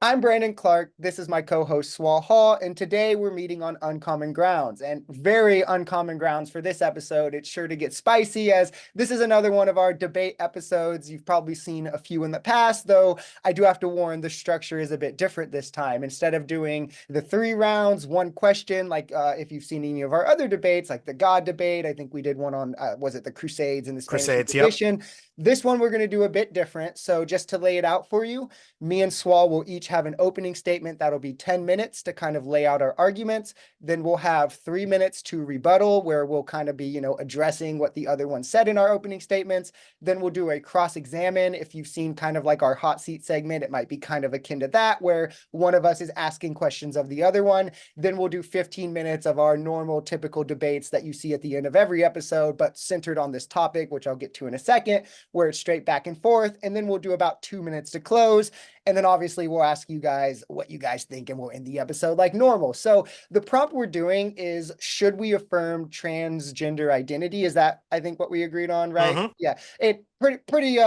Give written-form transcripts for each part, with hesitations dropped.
I'm Brandon Clark. This is my co-host Swal Hall, and today we're meeting on uncommon grounds, and very uncommon grounds for this episode. It's sure to get spicy as this is another one of our debate episodes. You've probably seen a few in the past, though I do have to warn the structure is a bit different this time. Instead of doing the 3 rounds, one question, like if you've seen any of our other debates, like the God debate, I think we did one on, was it the Crusades and the Spanish Crusades, yep. Inquisition? This one we're going to do a bit different. So just to lay it out for you, me and Swal will each have an opening statement that'll be 10 minutes to kind of lay out our arguments. Then we'll have 3 minutes to rebuttal, where we'll kind of be, addressing what the other one said in our opening statements. Then we'll do a cross-examine. If you've seen kind of like our hot seat segment, it might be kind of akin to that, where one of us is asking questions of the other one. Then we'll do 15 minutes of our normal, typical debates that you see at the end of every episode, but centered on this topic, which I'll get to in a second, where it's straight back and forth. And then we'll do about 2 minutes to close. And then obviously we'll ask you guys what you guys think, and we'll end the episode like normal. So the prompt we're doing is, should we affirm transgender identity? Is that, I think, what we agreed on, right? Mm-hmm. Yeah. It pretty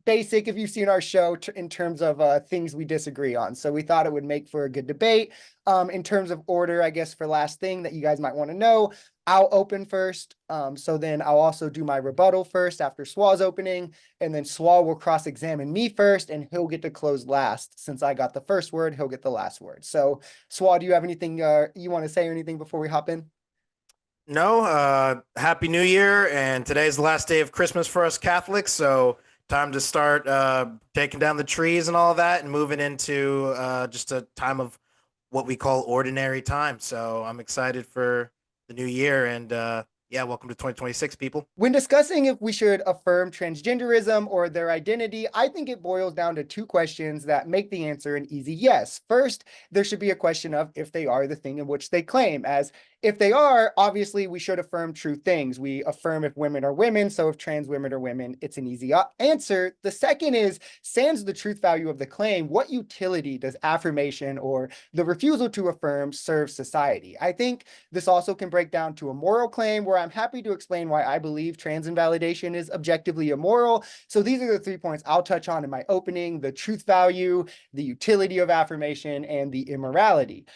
basic if you've seen our show in terms of things we disagree on. So we thought it would make for a good debate. In terms of order, I guess, for last thing that you guys might want to know, I'll open first. So then I'll also do my rebuttal first after Swal's opening, and then Swal will cross-examine me first, and he'll get to close last. Since I got the first word, he'll get the last word. So Swal, do you have anything you want to say or anything before we hop in? No, Happy New Year, and today's the last day of Christmas for us Catholics, so time to start taking down the trees and all that and moving into just a time of what we call ordinary time. So I'm excited for the new year, and yeah, welcome to 2026, people. When discussing if we should affirm transgenderism or their identity, I think it boils down to 2 questions that make the answer an easy yes. First, there should be a question of if they are the thing in which they claim, as if they are, obviously we should affirm true things. We affirm if women are women, so if trans women are women, it's an easy answer. The second is, sans the truth value of the claim, what utility does affirmation or the refusal to affirm serve society? I think this also can break down to a moral claim, where I'm happy to explain why I believe trans invalidation is objectively immoral. So these are the 3 points I'll touch on in my opening: the truth value, the utility of affirmation, and the immorality.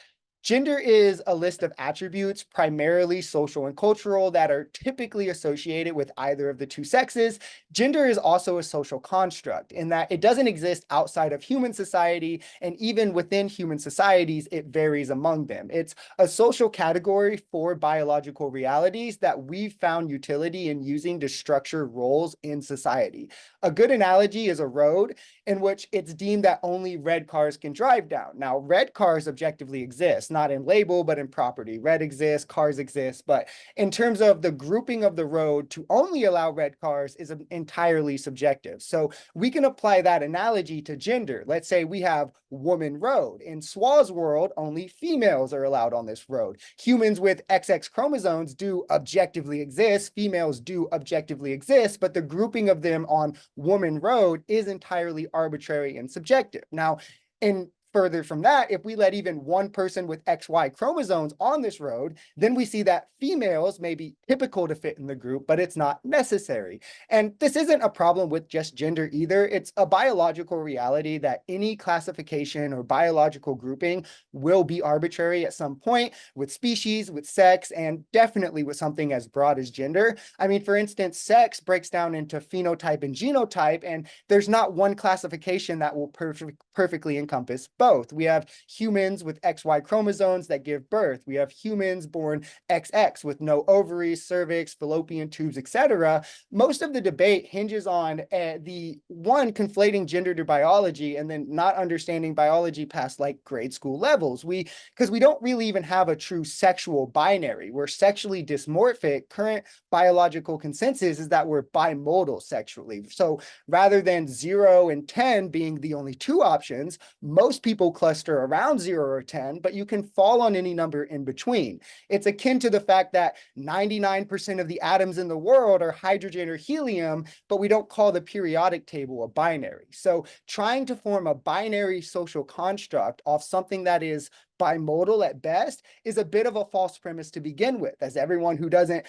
Gender is a list of attributes, primarily social and cultural, that are typically associated with either of the two sexes. Gender is also a social construct in that it doesn't exist outside of human society, and even within human societies, it varies among them. It's a social category for biological realities that we've found utility in using to structure roles in society. A good analogy is a road in which it's deemed that only red cars can drive down. Now, red cars objectively exist, not in label, but in property. Red exists, cars exist, but in terms of the grouping of the road to only allow red cars is entirely subjective. So we can apply that analogy to gender. Let's say we have woman road. In Swal's world, only females are allowed on this road. Humans with XX chromosomes do objectively exist. Females do objectively exist, but the grouping of them on woman road is entirely arbitrary and subjective. Now, in further from that, if we let even one person with XY chromosomes on this road, then we see that females may be typical to fit in the group, but it's not necessary. And this isn't a problem with just gender either. It's a biological reality that any classification or biological grouping will be arbitrary at some point, with species, with sex, and definitely with something as broad as gender. I mean, for instance, sex breaks down into phenotype and genotype, and there's not one classification that will perfectly encompass both. We have humans with XY chromosomes that give birth. We have humans born XX with no ovaries, cervix, fallopian tubes, etc. Most of the debate hinges on the one conflating gender to biology and then not understanding biology past like grade school levels. Because we don't really even have a true sexual binary. We're sexually dysmorphic. Current biological consensus is that we're bimodal sexually. So rather than 0 and 10 being the only 2 options, most people cluster around 0 or 10, but you can fall on any number in between. It's akin to the fact that 99% of the atoms in the world are hydrogen or helium, but we don't call the periodic table a binary. So trying to form a binary social construct off something that is bimodal at best is a bit of a false premise to begin with, as everyone who doesn't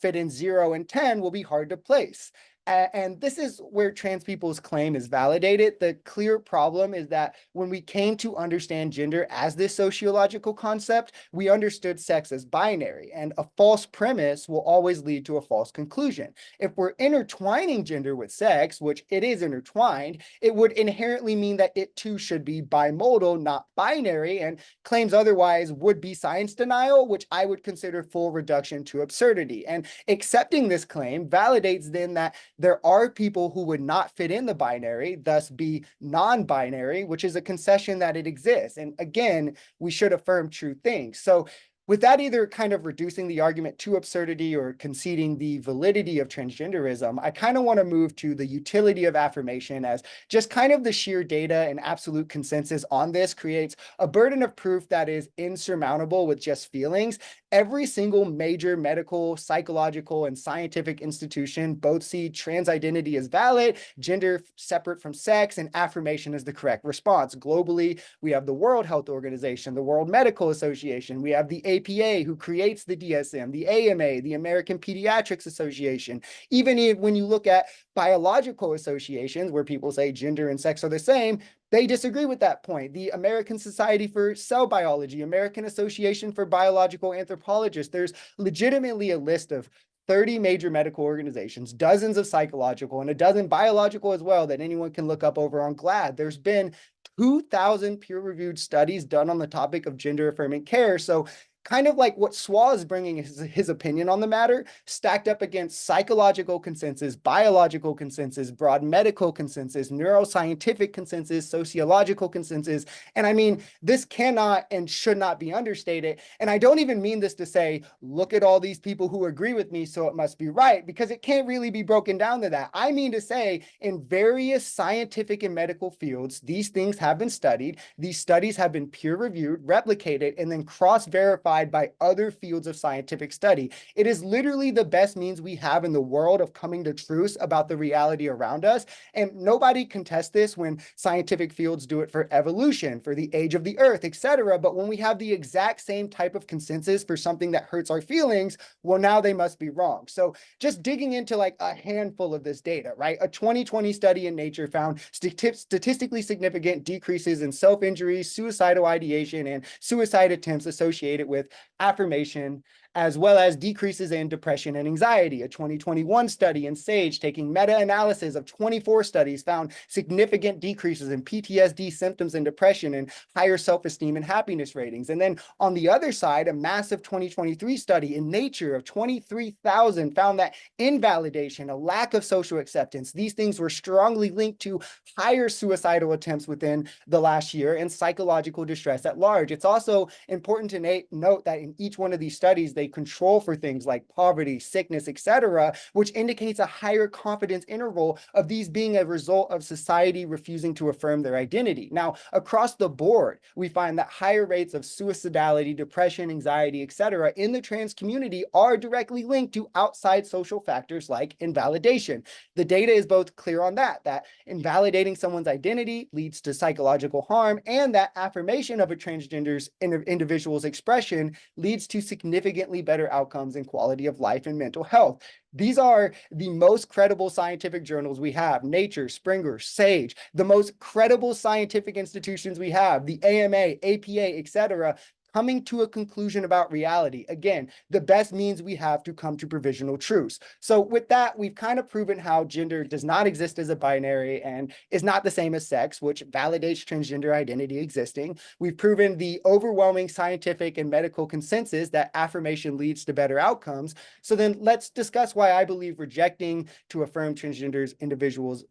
fit in 0 and 10 will be hard to place. And this is where trans people's claim is validated. The clear problem is that when we came to understand gender as this sociological concept, we understood sex as binary, and a false premise will always lead to a false conclusion. If we're intertwining gender with sex, which it is intertwined, it would inherently mean that it too should be bimodal, not binary, and claims otherwise would be science denial, which I would consider full reduction to absurdity. And accepting this claim validates then that there are people who would not fit in the binary, thus be non-binary, which is a concession that it exists. And again, we should affirm true things. So with that either kind of reducing the argument to absurdity or conceding the validity of transgenderism, I kind of want to move to the utility of affirmation, as just kind of the sheer data and absolute consensus on this creates a burden of proof that is insurmountable with just feelings. Every single major medical, psychological, and scientific institution both see trans identity as valid, gender separate from sex, and affirmation as the correct response. Globally, we have the World Health Organization, the World Medical Association, we have the APA, who creates the DSM, the AMA, the American Pediatrics Association. Even if, when you look at biological associations where people say gender and sex are the same, they disagree with that point. The American Society for Cell Biology, American Association for Biological Anthropologists, there's legitimately a list of 30 major medical organizations, dozens of psychological, and a dozen biological as well that anyone can look up over on GLAAD. There's been 2,000 peer-reviewed studies done on the topic of gender-affirming care. So kind of like what Swa is bringing his opinion on the matter, stacked up against psychological consensus, biological consensus, broad medical consensus, neuroscientific consensus, sociological consensus. And I mean, this cannot and should not be understated. And I don't even mean this to say, look at all these people who agree with me, so it must be right, because it can't really be broken down to that. I mean to say, in various scientific and medical fields, these things have been studied. These studies have been peer-reviewed, replicated, and then cross-verified by other fields of scientific study. It is literally the best means we have in the world of coming to truths about the reality around us. And nobody contests this when scientific fields do it for evolution, for the age of the earth, etc. But when we have the exact same type of consensus for something that hurts our feelings, well, now they must be wrong. So just digging into like a handful of this data, right? A 2020 study in Nature found statistically significant decreases in self-injury, suicidal ideation, and suicide attempts associated with affirmation, as well as decreases in depression and anxiety. A 2021 study in SAGE, taking meta-analysis of 24 studies, found significant decreases in PTSD symptoms and depression, and higher self-esteem and happiness ratings. And then on the other side, a massive 2023 study in Nature of 23,000 found that invalidation, a lack of social acceptance, these things were strongly linked to higher suicidal attempts within the last year and psychological distress at large. It's also important to note that in each one of these studies, they control for things like poverty, sickness, etc., which indicates a higher confidence interval of these being a result of society refusing to affirm their identity. Now, across the board, we find that higher rates of suicidality, depression, anxiety, etc., in the trans community are directly linked to outside social factors like invalidation. The data is both clear on that invalidating someone's identity leads to psychological harm, and that affirmation of a transgender's individual's expression leads to significantly better outcomes in quality of life and mental health. These are the most credible scientific journals we have: Nature, Springer, Sage, the most credible scientific institutions we have, the AMA, APA, etc., coming to a conclusion about reality. Again, the best means we have to come to provisional truths. So with that, we've kind of proven how gender does not exist as a binary and is not the same as sex, which validates transgender identity existing. We've proven the overwhelming scientific and medical consensus that affirmation leads to better outcomes. So then let's discuss why I believe rejecting to affirm transgender's individuals'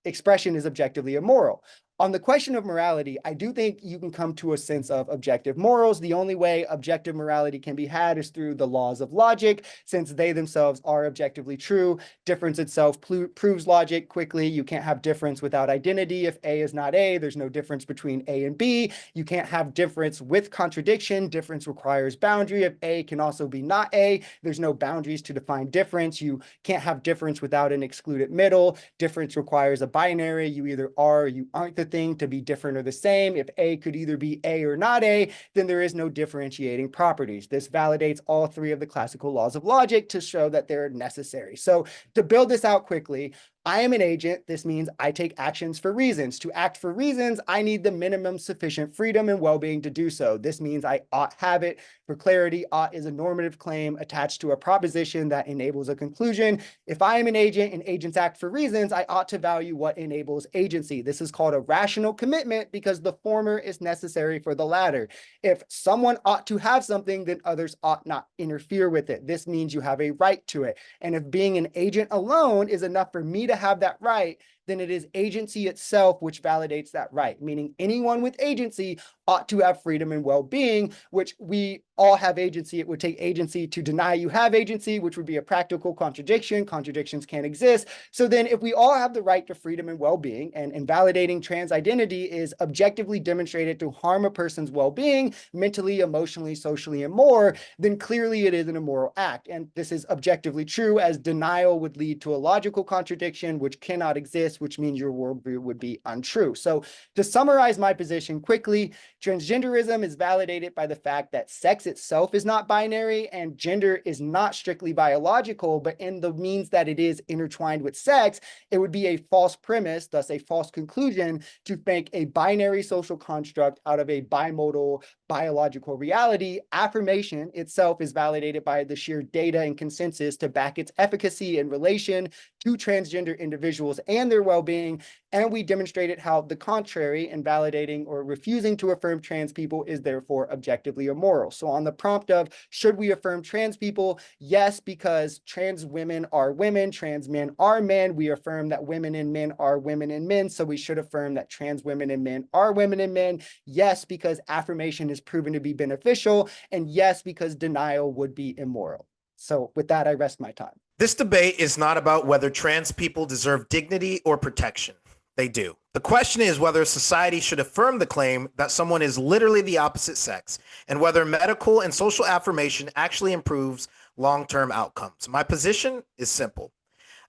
expression is objectively immoral. On the question of morality, I do think you can come to a sense of objective morals. The only way objective morality can be had is through the laws of logic, since they themselves are objectively true. Difference itself proves logic quickly. You can't have difference without identity. If A is not A, there's no difference between A and B. You can't have difference with contradiction. Difference requires boundary. If A can also be not A, there's no boundaries to define difference. You can't have difference without an excluded middle. Difference requires a binary. You either are or you aren't the thing to be different or the same. If A could either be A or not A, then there is no differentiating properties. This validates all three of the classical laws of logic to show that they're necessary. So to build this out quickly, I am an agent. This means I take actions for reasons. To act for reasons, I need the minimum sufficient freedom and well-being to do so. This means I ought have it. For clarity, ought is a normative claim attached to a proposition that enables a conclusion. If I am an agent and agents act for reasons, I ought to value what enables agency. This is called a rational commitment because the former is necessary for the latter. If someone ought to have something, then others ought not interfere with it. This means you have a right to it. And if being an agent alone is enough for me to have that right, then it is agency itself which validates that right, meaning anyone with agency ought to have freedom and well-being, which we all have agency. It would take agency to deny you have agency, which would be a practical contradiction. Contradictions can't exist. So then if we all have the right to freedom and well-being, and invalidating trans identity is objectively demonstrated to harm a person's well-being, mentally, emotionally, socially, and more, then clearly it is an immoral act. And this is objectively true, as denial would lead to a logical contradiction, which cannot exist, which means your worldview would be untrue. So to summarize my position quickly, transgenderism is validated by the fact that sex itself is not binary and gender is not strictly biological, but in the means that it is intertwined with sex, it would be a false premise, thus a false conclusion, to make a binary social construct out of a bimodal biological reality. Affirmation itself is validated by the sheer data and consensus to back its efficacy in relation to transgender individuals and their well-being. And we demonstrated how the contrary, invalidating or refusing to affirm trans people, is therefore objectively immoral. So on the prompt of should we affirm trans people? Yes, because trans women are women, trans men are men. We affirm that women and men are women and men. So we should affirm that trans women and men are women and men. Yes, because affirmation is proven to be beneficial. And yes, because denial would be immoral. So with that, I rest my time. This debate is not about whether trans people deserve dignity or protection. They do. The question is whether society should affirm the claim that someone is literally the opposite sex, and whether medical and social affirmation actually improves long-term outcomes. My position is simple.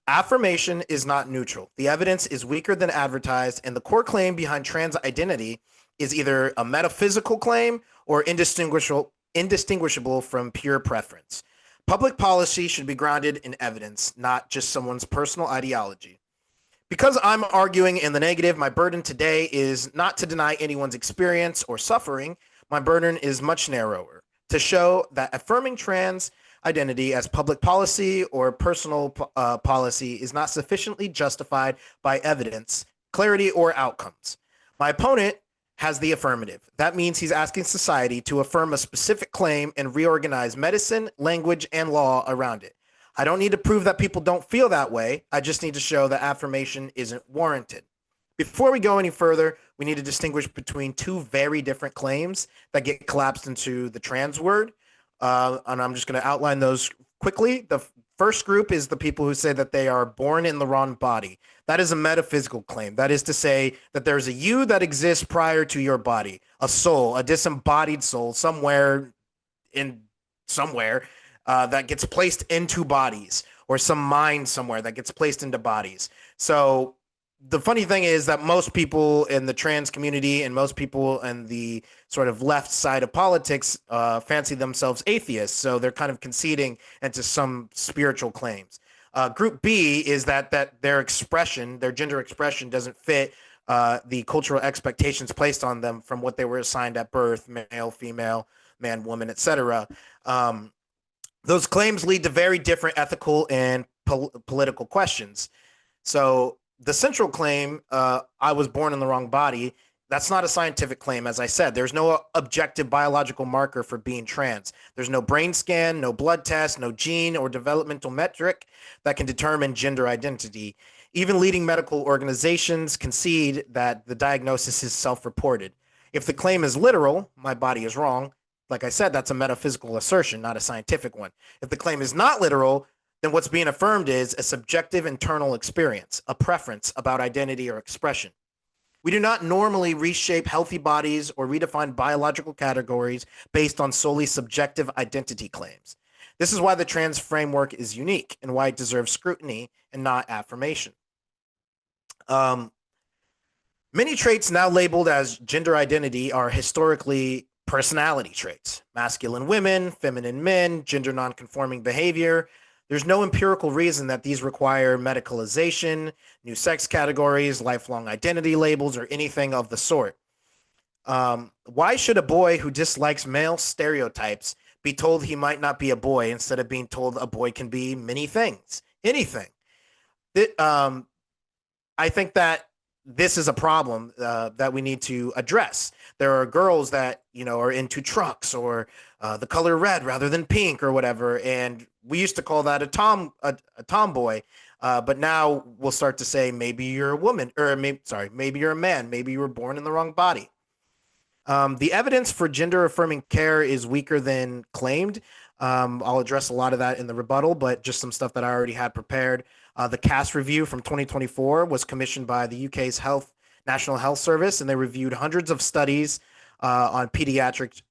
Affirmation is not neutral. The evidence is weaker than advertised, and the core claim behind trans identity is either a metaphysical claim or indistinguishable from pure preference. Public policy should be grounded in evidence, not just someone's personal ideology. Because I'm arguing in the negative, my burden today is not to deny anyone's experience or suffering. My burden is much narrower, to show that affirming trans identity as public policy or personal policy is not sufficiently justified by evidence, clarity, or outcomes. My opponent has the affirmative. That means he's asking society to affirm a specific claim and reorganize medicine, language, and law around it. I don't need to prove that people don't feel that way. I just need to show that affirmation isn't warranted. Before we go any further, we need to distinguish between two very different claims that get collapsed into the trans word. And I'm just going to outline those quickly. The first group is the people who say that they are born in the wrong body. That is a metaphysical claim. That is to say that there's a you that exists prior to your body, a soul, a disembodied soul somewhere that gets placed into bodies, or some mind somewhere that gets placed into bodies. So the funny thing is that most people in the trans community and most people in the sort of left side of politics fancy themselves atheists. So they're kind of conceding into some spiritual claims. Group B is that their expression, their gender expression, doesn't fit the cultural expectations placed on them from what they were assigned at birth: male, female, man, woman, etc. Those claims lead to very different ethical and political questions. So the central claim, I was born in the wrong body, that's not a scientific claim. As I said, there's no objective biological marker for being trans. There's no brain scan, no blood test, no gene or developmental metric that can determine gender identity. Even leading medical organizations concede that the diagnosis is self-reported. If the claim is literal, my body is wrong, like I said, that's a metaphysical assertion, not a scientific one. If the claim is not literal, then what's being affirmed is a subjective internal experience, a preference about identity or expression. We do not normally reshape healthy bodies or redefine biological categories based on solely subjective identity claims. This is why the trans framework is unique and why it deserves scrutiny and not affirmation. Many traits now labeled as gender identity are historically personality traits. Masculine women, feminine men, gender nonconforming behavior. There's no empirical reason that these require medicalization, new sex categories, lifelong identity labels, or anything of the sort. Why should a boy who dislikes male stereotypes be told he might not be a boy instead of being told a boy can be many things, anything? It, I think that this is a problem that we need to address. There are girls that are into trucks or the color red rather than pink or whatever, and we used to call that a tomboy. But now we'll start to say maybe you're a woman, or maybe you're a man. Maybe you were born in the wrong body. The evidence for gender affirming care is weaker than claimed. I'll address a lot of that in the rebuttal, but just some stuff that I already had prepared. The CAS review from 2024 was commissioned by the UK's National Health Service, and they reviewed hundreds of studies on pediatric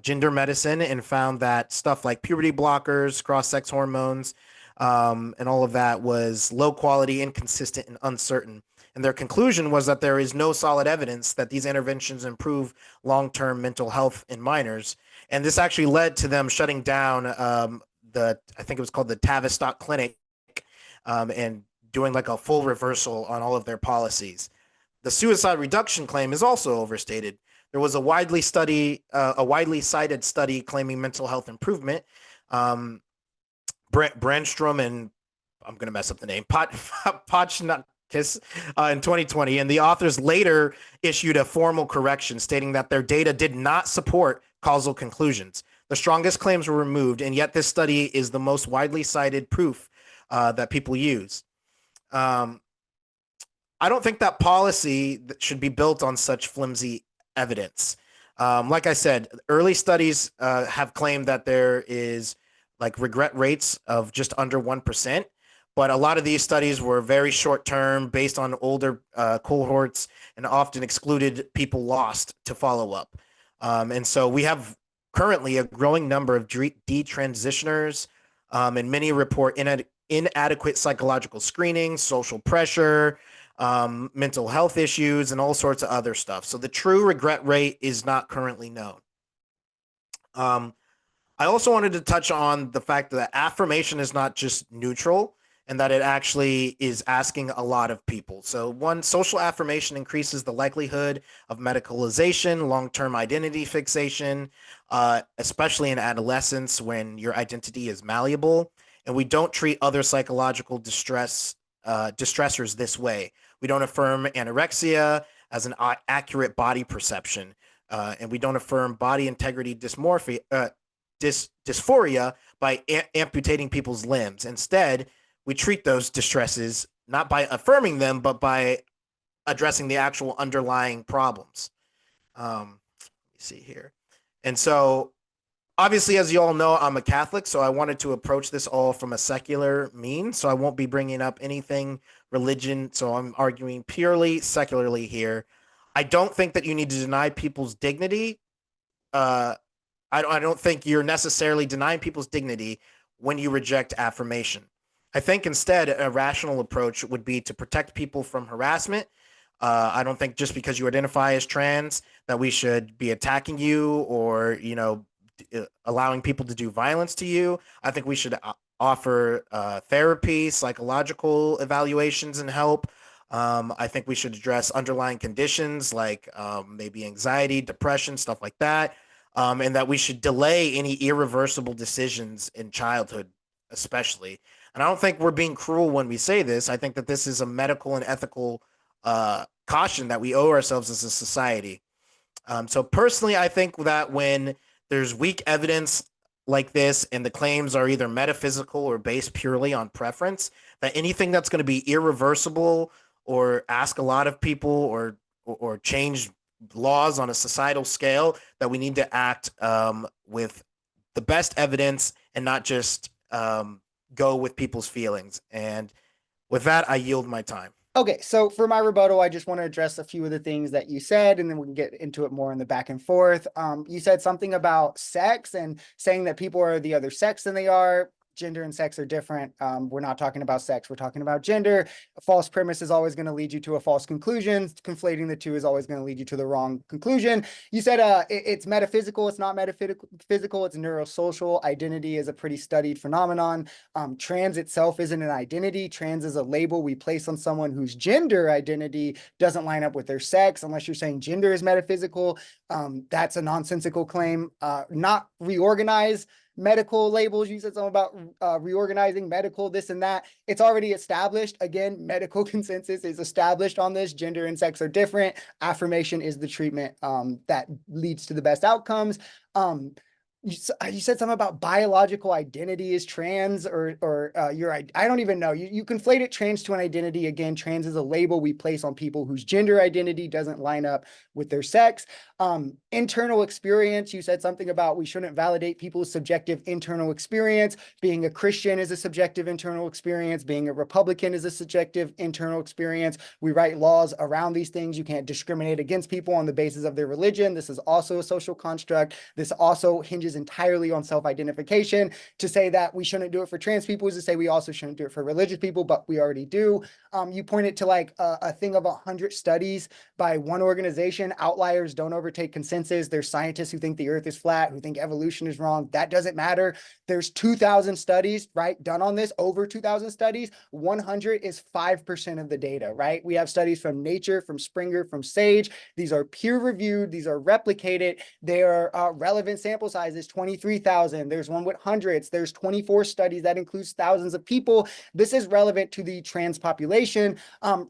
gender medicine and found that stuff like puberty blockers, cross-sex hormones, and all of that was low quality, inconsistent, and uncertain. And their conclusion was that there is no solid evidence that these interventions improve long-term mental health in minors. And this actually led to them shutting down I think it was called the Tavistock Clinic, and doing like a full reversal on all of their policies. The suicide reduction claim is also overstated. There was a widely cited study claiming mental health improvement. Brandstrom and I'm going to mess up the name, Potchnackis, in 2020. And the authors later issued a formal correction stating that their data did not support causal conclusions. The strongest claims were removed, and yet this study is the most widely cited proof that people use. I don't think that policy should be built on such flimsy evidence. Like I said, early studies have claimed that there is like regret rates of just under 1%. But a lot of these studies were very short term, based on older cohorts, and often excluded people lost to follow up. And so we have currently a growing number of detransitioners, and many report inadequate psychological screening, social pressure, mental health issues, and all sorts of other stuff. So the true regret rate is not currently known. I also wanted to touch on the fact that affirmation is not just neutral, and that it actually is asking a lot of people. So, one, social affirmation increases the likelihood of medicalization, long-term identity fixation, especially in adolescence when your identity is malleable. And we don't treat other psychological distressors this way. We don't affirm anorexia as an accurate body perception, and we don't affirm body integrity dysphoria by amputating people's limbs. Instead, we treat those distresses not by affirming them, but by addressing the actual underlying problems. Let me see here. And so, obviously, as you all know, I'm a Catholic, so I wanted to approach this all from a secular means. So I won't be bringing up anything religion. So I'm arguing purely secularly here. I don't think that you need to deny people's dignity. I don't think you're necessarily denying people's dignity when you reject affirmation. I think instead a rational approach would be to protect people from harassment. I don't think just because you identify as trans that we should be attacking you or allowing people to do violence to you. I think we should offer therapy, psychological evaluations, and help. I think we should address underlying conditions like maybe anxiety, depression, stuff like that. And that we should delay any irreversible decisions in childhood, especially. And I don't think we're being cruel when we say this. I think that this is a medical and ethical caution that we owe ourselves as a society. So personally, I think that when there's weak evidence like this and the claims are either metaphysical or based purely on preference, that anything that's going to be irreversible or ask a lot of people or change laws on a societal scale, that we need to act with the best evidence and not just go with people's feelings. And with that, I yield my time. Okay, so for my rebuttal, I just want to address a few of the things that you said, and then we can get into it more in the back and forth. You said something about sex and saying that people are the other sex than they are. gender and sex are different. We're not talking about sex. We're talking about gender. A false premise is always going to lead you to a false conclusion. Conflating the two is always going to lead you to the wrong conclusion. You said it's metaphysical. It's not metaphysical. It's neurosocial. Identity is a pretty studied phenomenon. Trans itself isn't an identity. Trans is a label we place on someone whose gender identity doesn't line up with their sex, unless you're saying gender is metaphysical. That's a nonsensical claim. Not reorganize medical labels. You said something about reorganizing medical, this and that. It's already established. Again, medical consensus is established on this. Gender and sex are different. Affirmation is the treatment that leads to the best outcomes. You said something about biological identity is trans or your, I don't even know. You conflated trans to an identity. Again, trans is a label we place on people whose gender identity doesn't line up with their sex. Internal experience, you said something about we shouldn't validate people's subjective internal experience. Being a Christian is a subjective internal experience. Being a Republican is a subjective internal experience. We write laws around these things. You can't discriminate against people on the basis of their religion. This is also a social construct. This also hinges entirely on self-identification. To say that we shouldn't do it for trans people is to say we also shouldn't do it for religious people, but we already do. You pointed to like a thing of 100 studies by one organization. Outliers don't overtake consensus. There's scientists who think the earth is flat, who think evolution is wrong. That doesn't matter. There's 2,000 studies, right, done on this, over 2,000 studies. 100 is 5% of the data, right? We have studies from Nature, from Springer, from Sage. These are peer-reviewed. These are replicated. They are relevant sample sizes, 23,000. There's one with hundreds. There's 24 studies that includes thousands of people. This is relevant to the trans population.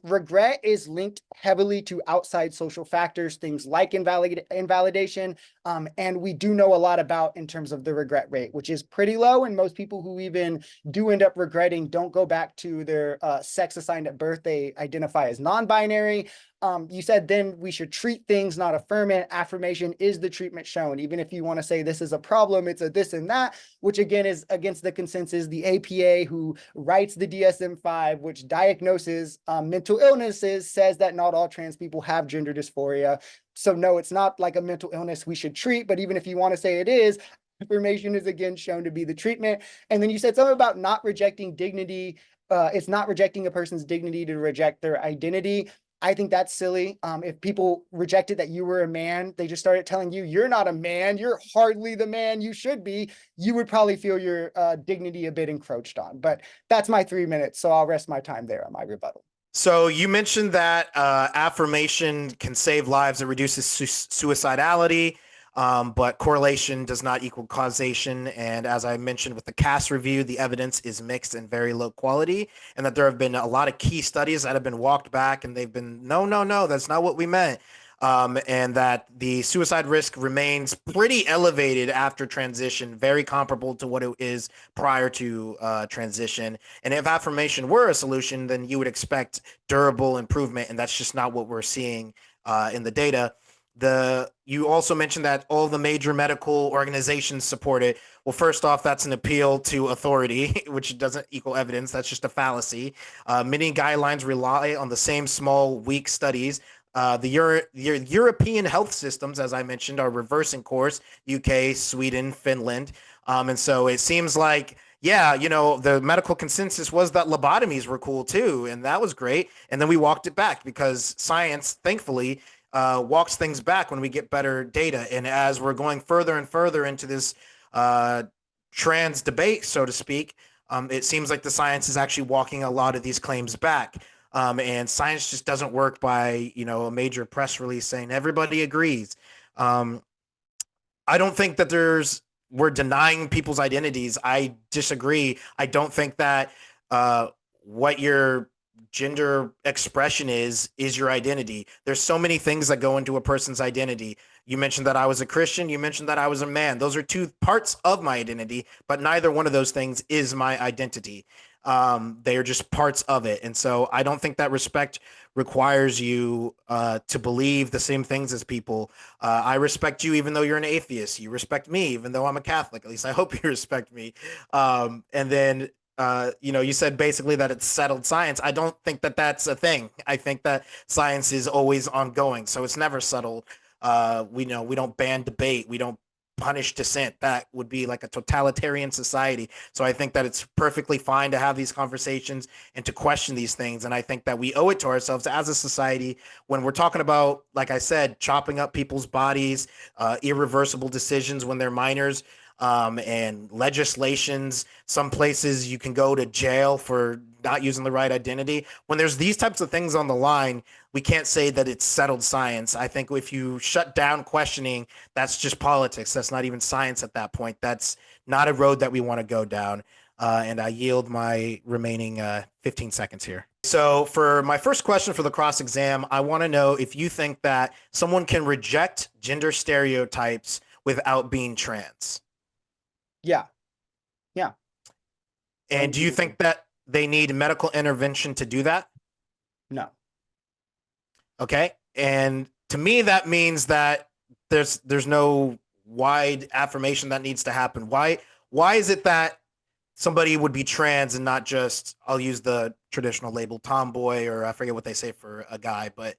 Regret is linked heavily to outside social factors, things like invalidation. And we do know a lot about in terms of the regret rate, which is pretty low. And most people who even do end up regretting don't go back to their sex assigned at birth. They identify as non-binary. You said then we should treat things, not affirm it. Affirmation is the treatment shown. Even if you want to say this is a problem, it's a this and that, which again is against the consensus. The APA, who writes the DSM-5, which diagnoses mental illnesses, says that not all trans people have gender dysphoria. So no, it's not like a mental illness we should treat. But even if you want to say it is, affirmation is again shown to be the treatment. And then you said something about not rejecting dignity. It's not rejecting a person's dignity to reject their identity. I think that's silly. If people rejected that you were a man, they just started telling you, you're not a man, you're hardly the man you should be, you would probably feel your dignity a bit encroached on. But that's my 3 minutes, so I'll rest my time there on my rebuttal. So you mentioned that affirmation can save lives. It reduces suicidality, but correlation does not equal causation. And as I mentioned with the CAS review, the evidence is mixed and very low quality, and that there have been a lot of key studies that have been walked back, and they've been, no, that's not what we meant. And that the suicide risk remains pretty elevated after transition, very comparable to what it is prior to transition. And if affirmation were a solution, then you would expect durable improvement, and that's just not what we're seeing in the data. You also mentioned that all the major medical organizations support it. Well, first off, that's an appeal to authority, which doesn't equal evidence. That's just a fallacy. Many guidelines rely on the same small, weak studies. The European health systems, as I mentioned, are reversing course: UK, Sweden, Finland. And so it seems like, yeah, the medical consensus was that lobotomies were cool too, and that was great. And then we walked it back because science, thankfully, walks things back when we get better data. And as we're going further and further into this trans debate, so to speak, it seems like the science is actually walking a lot of these claims back. And science just doesn't work by, a major press release saying everybody agrees. I don't think that we're denying people's identities. I disagree. I don't think that what your gender expression is your identity. There's so many things that go into a person's identity. You mentioned that I was a Christian. You mentioned that I was a man. Those are two parts of my identity, but neither one of those things is my identity. They are just parts of it. And so I don't think that respect requires you to believe the same things as people. I respect you even though you're an atheist. You respect me even though I'm a Catholic. At least I hope you respect me. And then you said basically that it's settled science. I don't think that that's a thing. I think that science is always ongoing, so it's never settled. We don't ban debate. We don't punish dissent. That would be like a totalitarian society. So I think that it's perfectly fine to have these conversations and to question these things. And I think that we owe it to ourselves as a society when we're talking about, like I said, chopping up people's bodies, irreversible decisions when they're minors, and legislations. Some places you can go to jail for not using the right identity. When there's these types of things on the line, we can't say that it's settled science. I think if you shut down questioning, that's just politics. That's not even science at that point. That's not a road that we want to go down. And I yield my remaining 15 seconds here. So, for my first question for the cross exam, I want to know if you think that someone can reject gender stereotypes without being trans. Yeah. Yeah. And do you think that they need medical intervention to do that? No. Okay. And to me, that means that there's no wide affirmation that needs to happen. Why is it that somebody would be trans and not just, I'll use the traditional label tomboy, or I forget what they say for a guy, but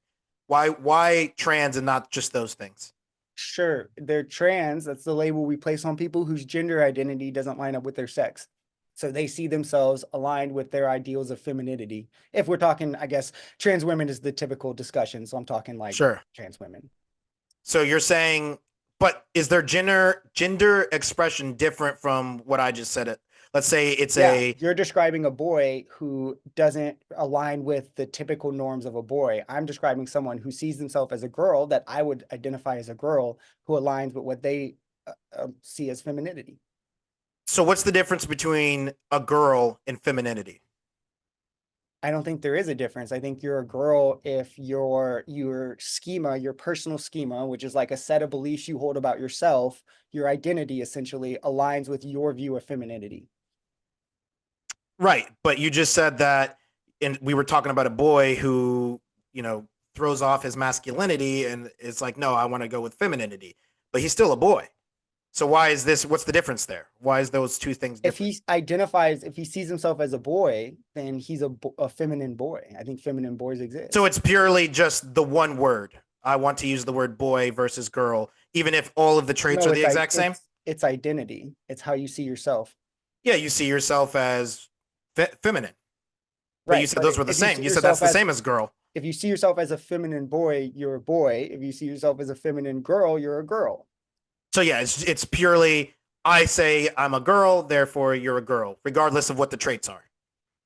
why trans and not just those things? Sure, they're trans. That's the label we place on people whose gender identity doesn't line up with their sex. So they see themselves aligned with their ideals of femininity. If we're talking, I guess, trans women is the typical discussion. So I'm talking like Sure. trans women. So you're saying, but is their gender expression different from what I just said? It. Let's say it's You're describing a boy who doesn't align with the typical norms of a boy. I'm describing someone who sees themselves as a girl that I would identify as a girl who aligns with what they see as femininity. So what's the difference between a girl and femininity? I don't think there is a difference. I think you're a girl if your schema, your personal schema, which is like a set of beliefs you hold about yourself, your identity essentially aligns with your view of femininity. Right, but you just said that, and we were talking about a boy who, throws off his masculinity and is like, no, I want to go with femininity, but he's still a boy. So why is this? What's the difference there? Why is those two things different? If he sees himself as a boy, then he's a feminine boy. I think feminine boys exist. So it's purely just the one word. I want to use the word boy versus girl, even if all of the traits are the exact same. It's identity. It's how you see yourself. Yeah, you see yourself as feminine. But Right, you said those were the same. You said that's the same as girl. If you see yourself as a feminine boy, you're a boy. If you see yourself as a feminine girl, you're a girl. So yeah, it's purely, I say I'm a girl, therefore you're a girl, regardless of what the traits are.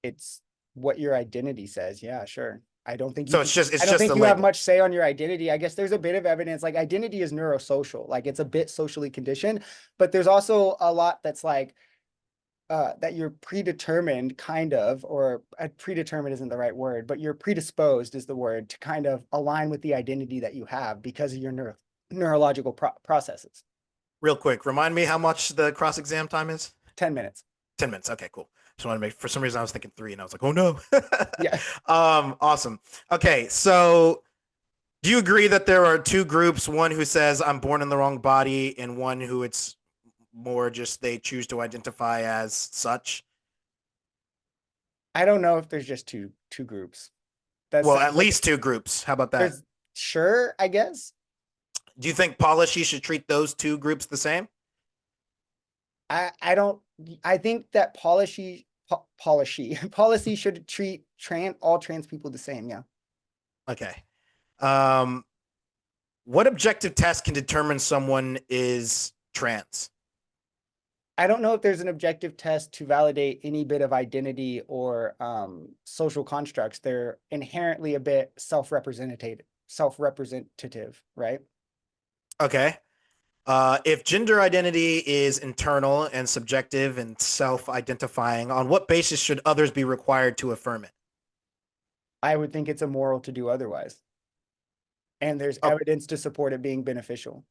It's what your identity says. Yeah, sure. I don't think so. It's just you have much say on your identity. I guess there's a bit of evidence, like identity is neurosocial, like it's a bit socially conditioned, but there's also a lot that's like that you're predetermined kind of, or predetermined isn't the right word, but you're predisposed is the word, to kind of align with the identity that you have because of your neurological processes. Real quick, remind me how much the cross exam time is? 10 minutes. 10 minutes. Okay, cool. Just want to make, for some reason I was thinking 3 and I was like, oh no. Yeah. Awesome. Okay, so do you agree that there are two groups, one who says I'm born in the wrong body and one who it's more just they choose to identify as such? I don't know if there's just two groups. Well, at least two groups. How about that? Sure, I guess. Do you think policy should treat those two groups the same? I don't. I think that policy should treat all trans people the same. Yeah. Okay. What objective test can determine someone is trans? I don't know if there's an objective test to validate any bit of identity or social constructs. They're inherently a bit self-representative, right? Okay. If gender identity is internal and subjective and self-identifying, on what basis should others be required to affirm it? I would think it's immoral to do otherwise. And there's evidence to support it being beneficial.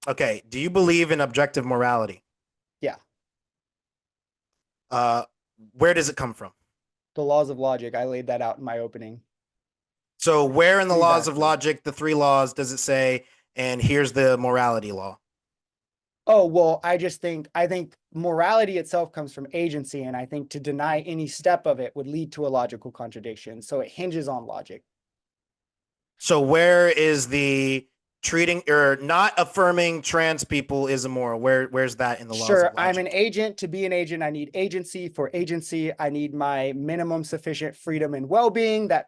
Okay. Do you believe in objective morality? Yeah. Where does it come from? The laws of logic. I laid that out in my opening. So where in the laws of logic, the 3 laws, does it say, and here's the morality law? Oh, well, I think morality itself comes from agency, and I think to deny any step of it would lead to a logical contradiction. So it hinges on logic. So where is the treating or not affirming trans people is immoral? Where's that in the laws of Sure, I'm an logic? agent. To be an agent, I need agency. For agency, I need my minimum sufficient freedom and well-being that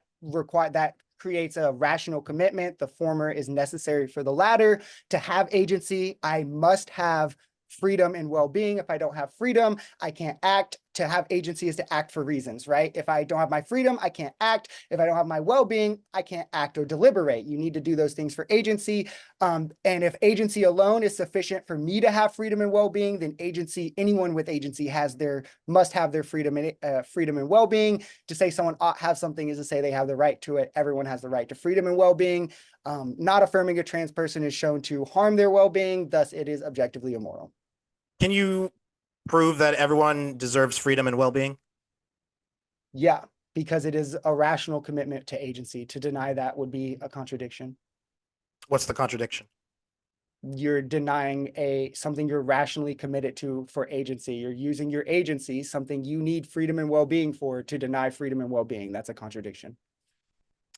creates a rational commitment. The former is necessary for the latter. To have agency, I must have freedom and well-being. If I don't have freedom, I can't act. To have agency is to act for reasons, right? If I don't have my freedom, I can't act. If I don't have my well-being, I can't act or deliberate. You need to do those things for agency. And if agency alone is sufficient for me to have freedom and well-being, then anyone with agency must have their freedom and well-being. To say someone ought have something is to say they have the right to it. Everyone has the right to freedom and well-being. Not affirming a trans person is shown to harm their well-being, thus it is objectively immoral. Can you prove that everyone deserves freedom and well-being? Yeah, because it is a rational commitment to agency. To deny that would be a contradiction. What's the contradiction? You're denying something you're rationally committed to for agency. You're using your agency, something you need freedom and well-being for, to deny freedom and well-being. That's a contradiction.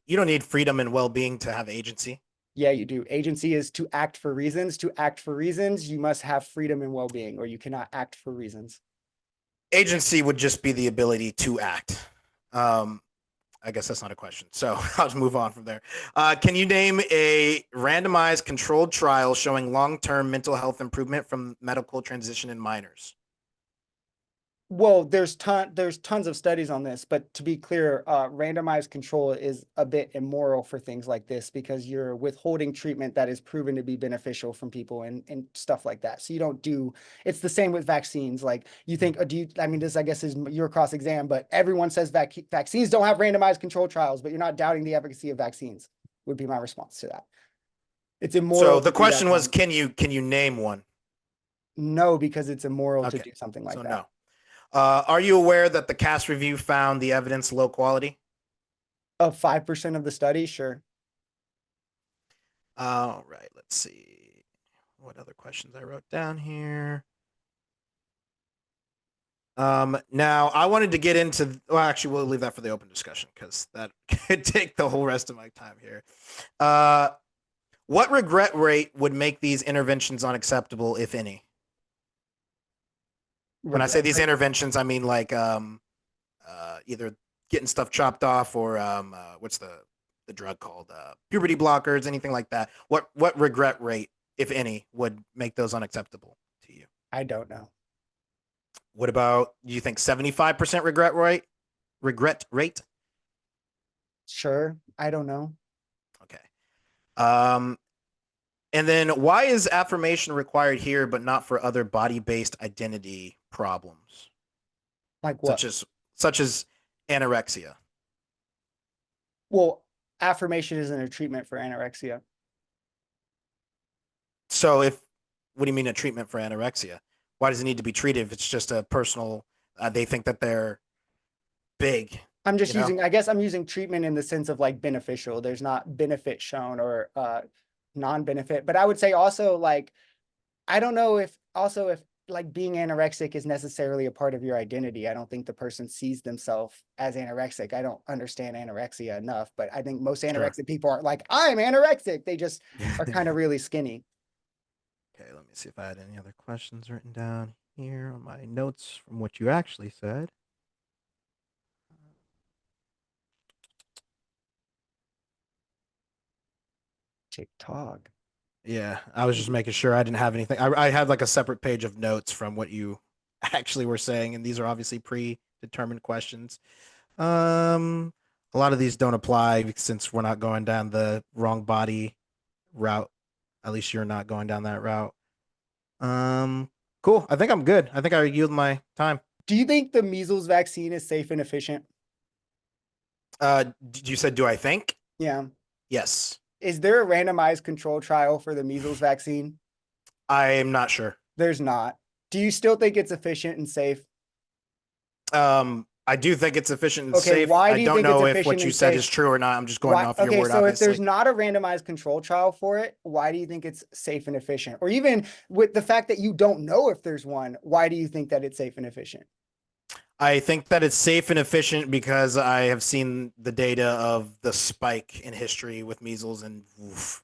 You don't need freedom and well-being to have agency. Yeah, you do. Agency is to act for reasons. To act for reasons, you must have freedom and well-being, or you cannot act for reasons. Agency would just be the ability to act. I guess that's not a question. So I'll just move on from there. Can you name a randomized controlled trial showing long-term mental health improvement from medical transition in minors? Well, there's tons of studies on this, but to be clear, randomized control is a bit immoral for things like this because you're withholding treatment that is proven to be beneficial from people and stuff like that. So you don't do. It's the same with vaccines. Like you think, I mean, this I guess is your cross exam, but everyone says vaccines don't have randomized control trials, but you're not doubting the efficacy of vaccines. Would be my response to that. It's immoral So to the do that question was, kind. can you name one? No, because it's immoral to Okay, do something like so that. no. Are you aware that the CAS review found the evidence low quality? Of 5% of the study, sure. All right, let's see. What other questions I wrote down here? Now I wanted to get into, well, actually, we'll leave that for the open discussion because that could take the whole rest of my time here. Uh, what regret rate would make these interventions unacceptable, if any? When I say Regret these rate. interventions, I mean like either getting stuff chopped off or what's the drug called? Puberty blockers, anything like that. What regret rate, if any, would make those unacceptable to you? I don't know. What about, do you think 75% regret rate? Regret rate? Sure. I don't know. Okay. Um, and then why is affirmation required here but not for other body-based identity problems, Like such what? as such as anorexia? Well, affirmation isn't a treatment for anorexia. So if what do you mean a treatment for anorexia? Why does it need to be treated if it's just a personal? They think that they're big, I'm just you know. using, I guess I'm using treatment in the sense of like beneficial. There's not benefit shown or non-benefit. But I would say also like, I don't know if like being anorexic is necessarily a part of your identity. I don't think the person sees themselves as anorexic. I don't understand anorexia enough, but I think most Sure. anorexic people aren't like, I'm anorexic. They just are kind of really skinny. Okay, let me see if I had any other questions written down here on my notes from what you actually said. TikTok. Yeah, I was just making sure I didn't have anything. I had like a separate page of notes from what you actually were saying, and these are obviously predetermined questions. A lot of these don't apply since we're not going down the wrong body route. At least you're not going down that route. Cool. I think I'm good. I think I yield my time. Do you think the measles vaccine is safe and efficient? You said, do I think? Yeah. Yes. Is there a randomized control trial for the measles vaccine? I'm not sure. There's not. Do you still think it's efficient and safe? I do think it's efficient and Okay, safe. why I do you don't think it's know if efficient what you and said safe? is true or not. I'm just going Why? off your Okay, word, so if there's obviously. not a randomized control trial for it, why do you think it's safe and efficient? Or even with the fact that you don't know if there's one, why do you think that it's safe and efficient? I think that it's safe and efficient because I have seen the data of the spike in history with measles and oof.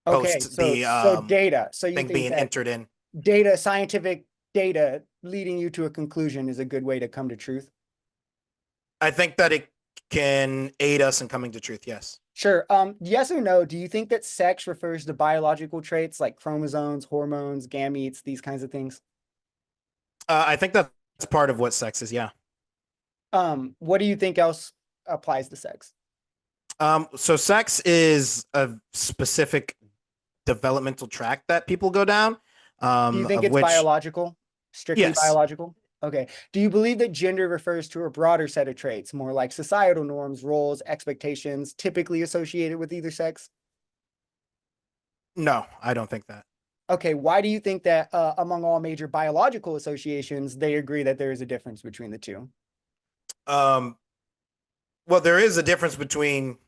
Okay, post the so data. So you thing think being that entered in. data, scientific data leading you to a conclusion is a good way to come to truth? I think that it can aid us in coming to truth. Yes. Sure. Yes or no, do you think that sex refers to biological traits like chromosomes, hormones, gametes, these kinds of things? I think that's part of what sex is. Yeah. What do you think else applies to sex? So sex is a specific developmental track that people go down, Do you think of it's which, biological, strictly yes, biological? Okay. Do you believe that gender refers to a broader set of traits, more like societal norms, roles, expectations, typically associated with either sex? no, I don't think that. Okay, why do you think that among all major biological associations, they agree that there is a difference between the two? Um, well, there is a difference between.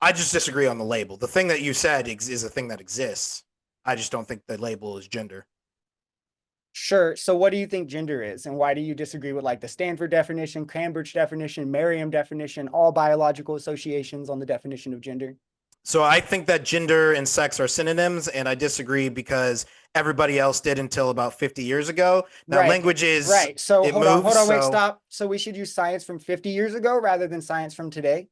I just disagree on the label. The thing that you said is a thing that exists. I just don't think the label is gender. Sure. So what do you think gender is? And why do you disagree with like the Stanford definition, Cambridge definition, Merriam definition, all biological associations on the definition of gender? So I think that gender and sex are synonyms, and I disagree because everybody else did until about 50 years ago. Now, Right. language is, Right. So it hold moves. on, wait, So stop. So we should use science from 50 years ago rather than science from today?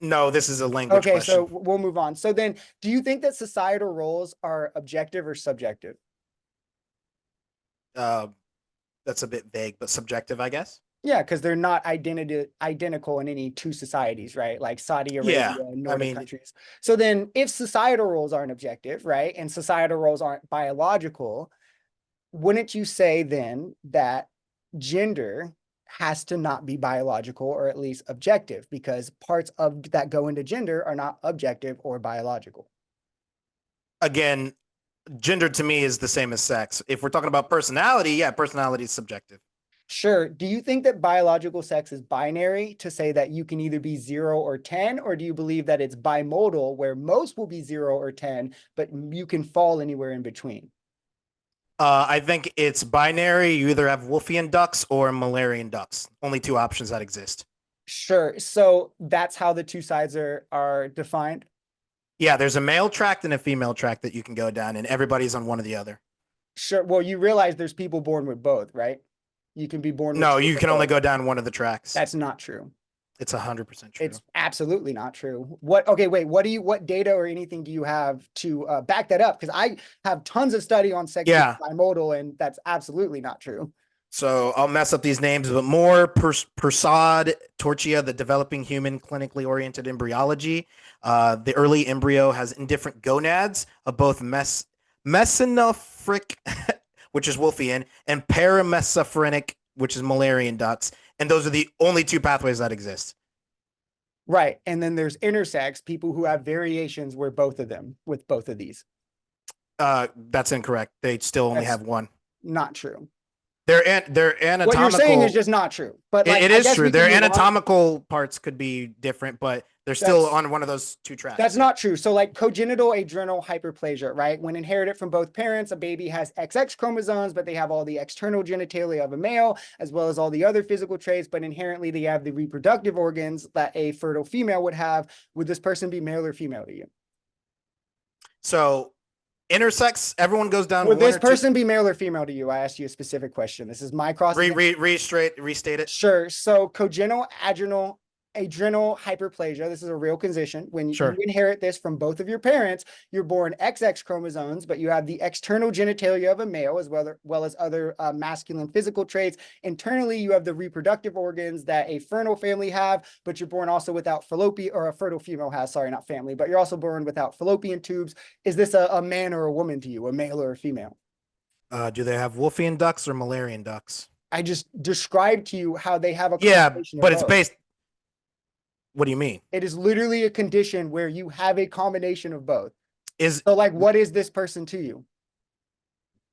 no, this is a language Okay, so question. we'll move on. So then, do you think that societal roles are objective or subjective? Uh, that's a bit vague, but subjective, I guess. Yeah, because they're not identical in any two societies, right? Like Saudi Yeah. Arabia and I Nordic mean, countries. So then, if societal roles aren't objective, right, and societal roles aren't biological, wouldn't you say then that gender has to not be biological or at least objective because parts of that go into gender are not objective or biological? again, gender to me is the same as sex. If we're talking about personality, yeah, personality is subjective. Sure. Do you think that biological sex is binary to say that you can either be 0 or 10, or do you believe that it's bimodal where most will be 0 or 10, but you can fall anywhere in between? I think it's binary. You either have Wolfian ducks or Malarian ducks. Only two options that exist. Sure. So that's how the two sides are defined. Yeah, there's a male tract and a female tract that you can go down, and everybody's on one or the other. Sure. Well, you realize there's people born with both, right? You can be born with No, two you or can only both. go down one of the tracks. That's not true. It's 100% true. It's absolutely not true. What, okay, wait, what data or anything do you have to back that up? Because I have tons of study on sex being Yeah. bimodal, and that's absolutely not true. So I'll mess up these names, but more Persad Torchia, the developing human clinically oriented embryology. The early embryo has indifferent gonads of both mesenophoric, which is Wolfian, and paramesophrenic, which is Malarian ducts. And those are the only two pathways that exist. Right. And then there's intersex, people who have variations where both of them with both of these. That's incorrect. They still only That's have one. not true. They're anatomical. What you're saying is just not true. But like, it I is guess true. we can Their move on. anatomical parts could be different, but they're still on one of those two tracks. That's not true. So like congenital adrenal hyperplasia, right? When inherited from both parents, a baby has XX chromosomes, but they have all the external genitalia of a male, as well as all the other physical traits, but inherently they have the reproductive organs that a fertile female would have. Would this person be male or female to you? So intersex, everyone goes down. Would one this or person be male or female to you? I asked you a specific question. This is my cross. Restate it. Sure. So congenital adrenal hyperplasia. This is a real condition. When Sure. you inherit this from both of your parents, you're born XX chromosomes, but you have the external genitalia of a male as well as other masculine physical traits. Internally, you have the reproductive organs that a fertile family have, but you're born also without fallopian, or a fertile female has, sorry, not family, but you're also born without fallopian tubes. Is this a man or a woman to you, a male or a female? Do they have Wolfian ducts or Malarian ducts? I just described to you how they have a Yeah, combination of but it's both. based. What do you mean? It is literally a condition where you have a combination of both. Is So like, what is this person to you?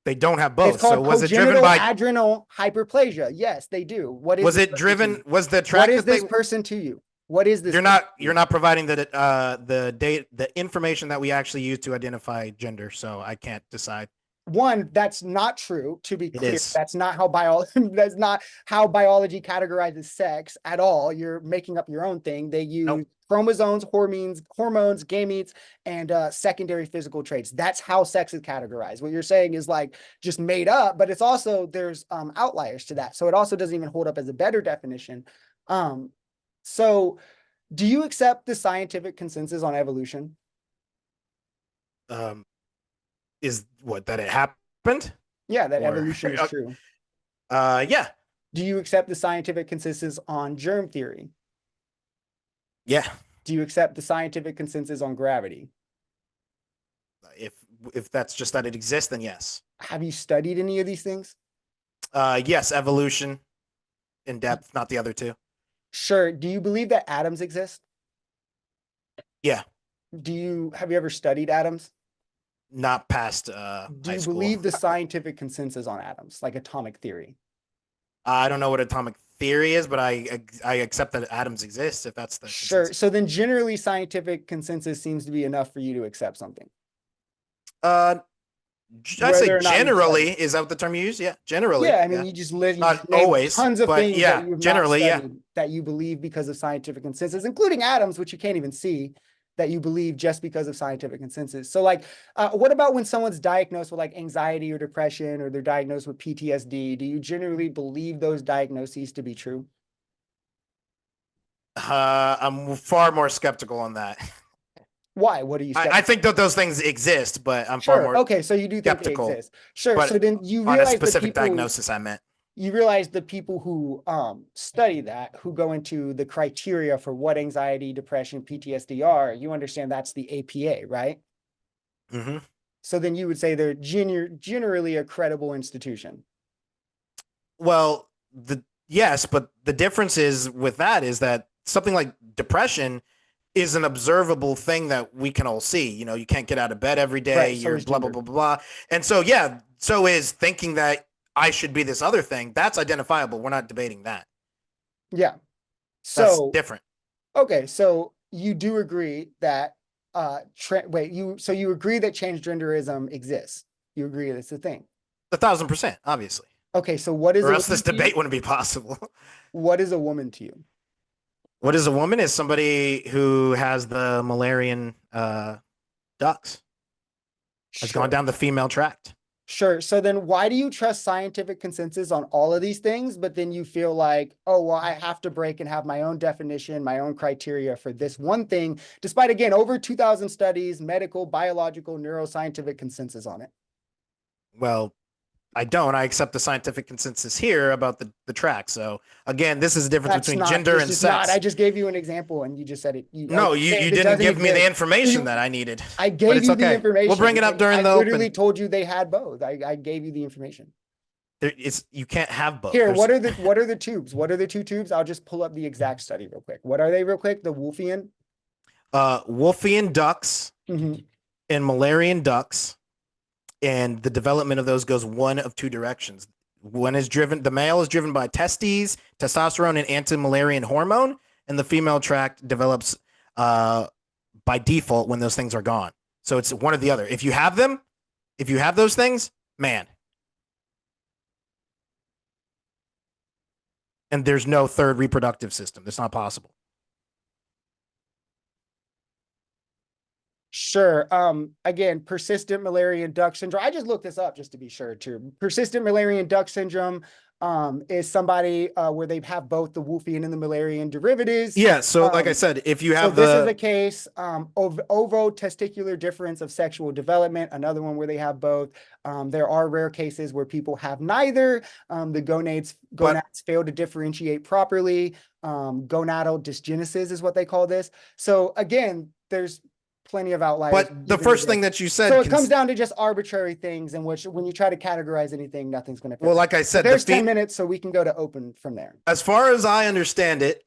they don't have both? It's called So was it driven congenital by adrenal hyperplasia. Yes, they do. What is was this it person to driven you? was the What track is that this they person to you? What is this? you're not providing the date the information that we actually use to identify gender, so I can't decide. One, that's not true, to be It clear. is. That's not how biology categorizes sex at all. You're making up your own thing. They use Nope. chromosomes, hormones, gametes, and secondary physical traits. That's how sex is categorized. What you're saying is like just made up, but it's also there's outliers to that. So it also doesn't even hold up as a better definition. So do you accept the scientific consensus on evolution? Um, is what that it happened? Yeah, that Or evolution is true. yeah, Do you accept the scientific consensus on germ theory? yeah. Do you accept the scientific consensus on gravity? If if that's just that it exists, then yes. Have you studied any of these things? Yes, evolution in depth, not the other two. Sure. Do you believe that atoms exist? Yeah, Have you ever studied atoms? not past Do high you school. believe the scientific consensus on atoms, like atomic theory? I don't know what atomic theory is, but I accept that atoms exist if that's the Sure. consensus. So then generally scientific consensus seems to be enough for you to accept something, Uh, I'd say whether or not you've generally. studied. Is that what the term you use? Yeah, generally. Yeah, I mean, Yeah, you not just named always, tons of but things that yeah, you have not generally, yeah. studied that you believe because of scientific consensus, including atoms, which you can't even see, that you believe just because of scientific consensus. So, like, what about when someone's diagnosed with like anxiety or depression, or they're diagnosed with PTSD? Do you generally believe those diagnoses to be true? I'm far more skeptical on that. Why? What are you I skeptical? think that those things exist, but I'm far Sure. more Okay, so you do think they skeptical. exist. Sure. So But then you on a realize the specific people diagnosis, I meant. you realize the people who study that, who go into the criteria for what anxiety, depression, PTSD are, you understand that's the APA, right? Hmm. So then you would say they're generally a credible institution. Well, the yes, but the difference is with that is that something like depression is an observable thing that we can all see. You know, you can't get out of bed every day. Right. So You're is blah blah gender. blah blah blah. And so yeah, so is thinking that I should be this other thing. That's identifiable. We're not debating that. Yeah. That's So, different. okay. So you do agree that, so you agree that transgenderism exists. You agree that's a thing. 1,000%, obviously. Okay. So what is Or a else this woman to you? debate wouldn't be possible. What is a woman to you? What is a woman? Is somebody who has the Malarian ducts. Has gone Sure. down the female tract. Sure. So then why do you trust scientific consensus on all of these things, but then you feel like, oh, well, I have to break and have my own definition, my own criteria for this one thing, despite, again, over 2,000 studies, medical, biological, neuroscientific consensus on it? Well, I don't. I accept the scientific consensus here about the track. So again, this is the difference between gender This and is not, I sex. just gave you an example and you just said it. No, you It didn't doesn't give me the exist. information that I needed. I But gave it's you the okay. We'll bring information. it up during I the literally open. told you they had both. I gave you the information. It's you can't have both. Here, what are the tubes? What are the two tubes? I'll just pull up the exact study real quick. What are they real quick? The Wolfian? Wolfian ducks Mhm. and Malarian ducks, and the development of those goes one of two directions. One is driven, the male is driven by testes, testosterone, and anti-Malarian hormone, and the female tract develops by default when those things are gone. So it's one or the other. If you have them, if you have those things, man. And there's no third reproductive system. That's not possible. Sure. Again, persistent Malarian duct syndrome. I just looked this up just to be sure too. Persistent Malarian duct syndrome is somebody where they have both the Wolfian and the Malarian derivatives. Yeah. So, like I Um, said, if you so have this is a the case of ovo-testicular difference of sexual development, another one where they have both. There are rare cases where people have neither. The gonads fail to differentiate properly. Gonadal dysgenesis is what they call this. So again, there's plenty of outliers. but the first thing that you said, so it comes down to just arbitrary things in which when you try to categorize anything, nothing's going to fit. well, like I said, There's 10 minutes, so we can go to open from there. As far as I understand it,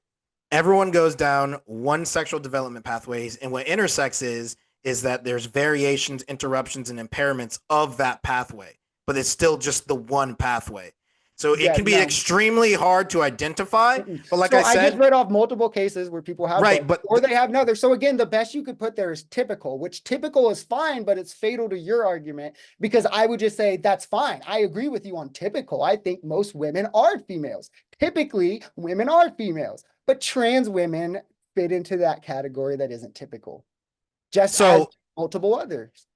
everyone goes down one sexual development pathways, and what intersex is that there's variations, interruptions, and impairments of that pathway, but it's still just the one pathway. So it can be extremely hard to identify. But like I said, just read off multiple cases where people have right, both, but or they have neither. So again, the best you could put there is typical, which typical is fine, but it's fatal to your argument because I would just say that's fine. I agree with you on typical. I think most women are females. Typically, women are females, but trans women fit into that category that isn't typical, just as So, multiple others.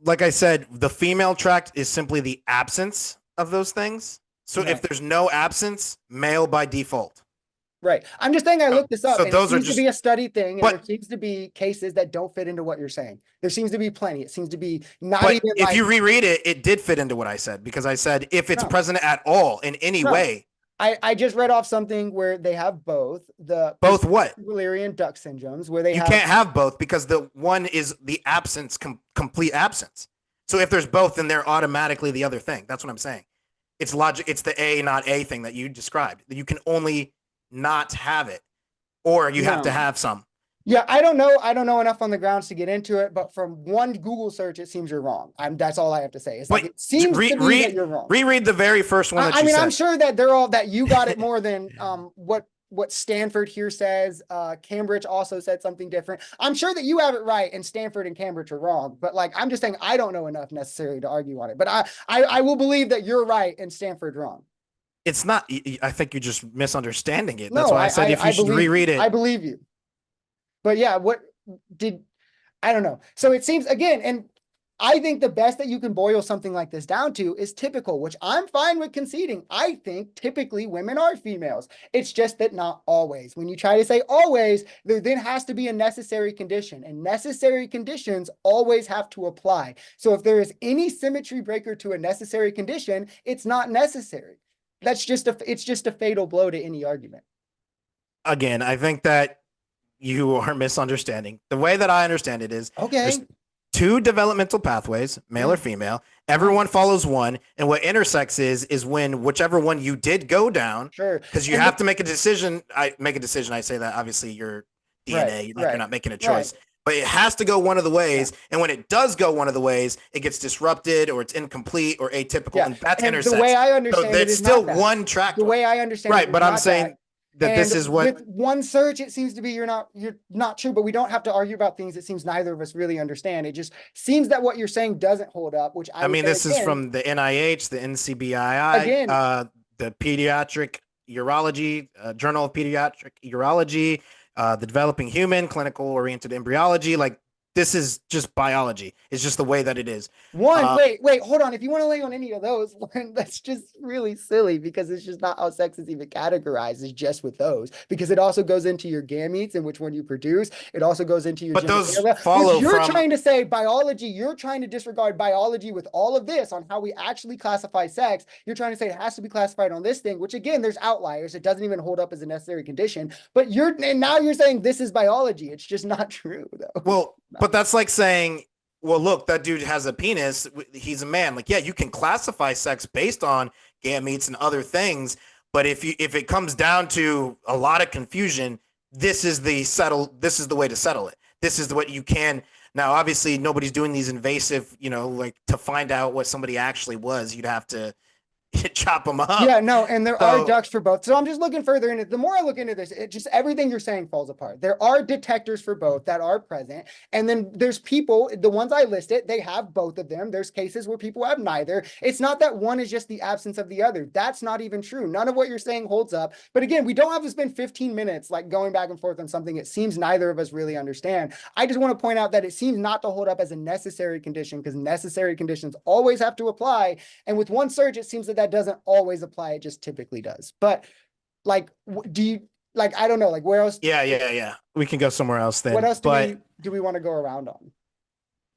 like I said, the female tract is simply the absence of those things. So if Right. there's no absence, male by default. Right. I'm just saying I So, looked this up so and it those are seems to just, be a study thing, and there but seems to be cases that don't fit into what you're saying. There seems to be plenty. It seems to be not but even if like, you reread it, it did fit into what I said because I said if it's no, present at all in any no. way, I just read off something where they have both the both what? Ehlers-Danlos duct syndromes, where they You have, can't have both because the one is the absence, complete absence. So if there's both, then they're automatically the other thing. That's what I'm saying. It's logic. It's the A, not A thing that you described. That you can only not have it, or you have to no. have some. Yeah, I don't know. I don't know enough on the grounds to get into it, but from one Google search, it seems you're wrong. That's all I have to say. It's like But it seems to be that you're wrong. reread the very first one that I you mean, I'm said. sure that they're all that you got it more than what Stanford here says. Cambridge also said something different. I'm sure that you have it right, and Stanford and Cambridge are wrong. But like, I'm just saying I don't know enough necessarily to argue on it. But I will believe that you're right and Stanford wrong. It's not. I think you're just misunderstanding it. That's No, why I said if you I should believe reread I it. believe you. But yeah, what did I don't know. So it seems again, and I think the best that you can boil something like this down to is typical, which I'm fine with conceding. I think typically women are females. It's just that not always. When you try to say always, there then has to be a necessary condition, and necessary conditions always have to apply. So if there is any symmetry breaker to a necessary condition, it's not necessary. It's just a fatal blow to any argument. Again, I think that you are misunderstanding. The way that I understand it is there's Okay. two developmental pathways, male or Yeah. female. Everyone follows one, and what intersects is when whichever one you did go down, Sure. because you And have to make a decision. I make a decision. I say that obviously your right, DNA, like you're right, not making a right. choice, but it has to go one of the Yeah. ways. And when it does go one of the ways, it gets disrupted or it's incomplete or atypical, Yeah. and that's And the way intersex. I So understand it that's is still not that. one track, The way I understand it right? is But I'm not that. saying that And this is what. with one search, it seems to be you're not true, but we don't have to argue about things it seems neither of us really understand. It just seems that what you're saying doesn't hold up, which I I would mean, say this is again, from the NIH, the NCBII, again, the Pediatric Urology, Journal of Pediatric Urology, the Developing Human, Clinical Oriented Embryology. Like, this is just biology. It's just the way that it is. one, Uh, wait, hold on. If you want to lay on any of those, that's just really silly because it's just not how sex is even categorized. It's just with those because it also goes into your gametes and which one you produce. It also goes into your but those genitalia, which follow you're from. trying to say biology. You're trying to disregard biology with all of this on how we actually classify sex. You're trying to say it has to be classified on this thing, which again, there's outliers. It doesn't even hold up as a necessary condition. But and now you're saying this is biology. It's just not true, though. Well, but that's like saying, well, look, that dude has a penis. He's a man. Like, yeah, you can classify sex based on gametes and other things, but if it comes down to a lot of confusion, this is the way to settle it. This is what you can. Now, obviously, nobody's doing these invasive, like to find out what somebody actually was. You'd have to chop them Yeah, up. no, and there are So, ducks for both. So I'm just looking further into it. The more I look into this, it just everything you're saying falls apart. There are detectors for both that are present. And then there's people, the ones I listed, they have both of them. There's cases where people have neither. It's not that one is just the absence of the other. That's not even true. None of what you're saying holds up. But again, we don't have to spend 15 minutes like going back and forth on something it seems neither of us really understand. I just want to point out that it seems not to hold up as a necessary condition because necessary conditions always have to apply. And with one search, it seems that that doesn't always apply. It just typically does. But like, do you like? I don't know. Like, where else? yeah. We can go somewhere else then. What else But do we want to go around on?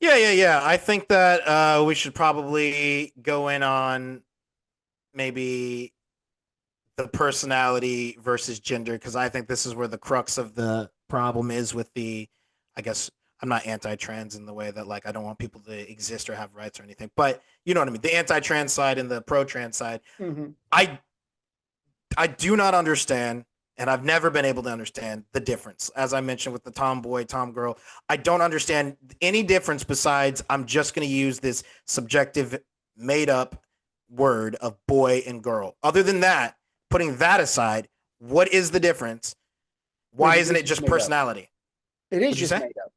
yeah. I think that we should probably go in on maybe the personality versus gender because I think this is where the crux of the problem is with the. I guess I'm not anti-trans in the way that like I don't want people to exist or have rights or anything, but you know what I mean. The anti-trans side and the pro-trans side. Mm-hmm. I do not understand, and I've never been able to understand the difference. As I mentioned with the tomboy, tomgirl, I don't understand any difference besides I'm just going to use this subjective, made up word of boy and girl. Other than that, putting that aside, what is the difference? Why isn't it just personality? It is What'd you just say? made up.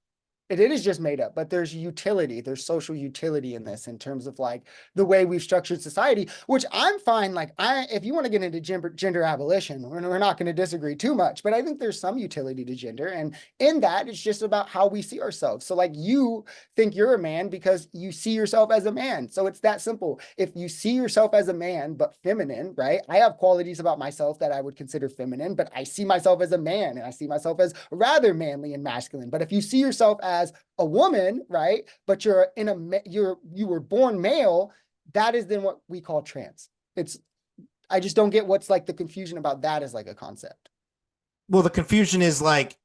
It is just made up, but there's utility, there's social utility in this in terms of like the way we've structured society, which I'm fine. Like, if you want to get into gender abolition, we're not going to disagree too much, but I think there's some utility to gender. And in that, it's just about how we see ourselves. So like, you think you're a man because you see yourself as a man. So it's that simple. If you see yourself as a man, but feminine, right? I have qualities about myself that I would consider feminine, but I see myself as a man and I see myself as rather manly and masculine. But if you see yourself as a woman, right? But you were born male, that is then what we call trans. I just don't get what's like the confusion about that as like a concept. Well, the confusion is like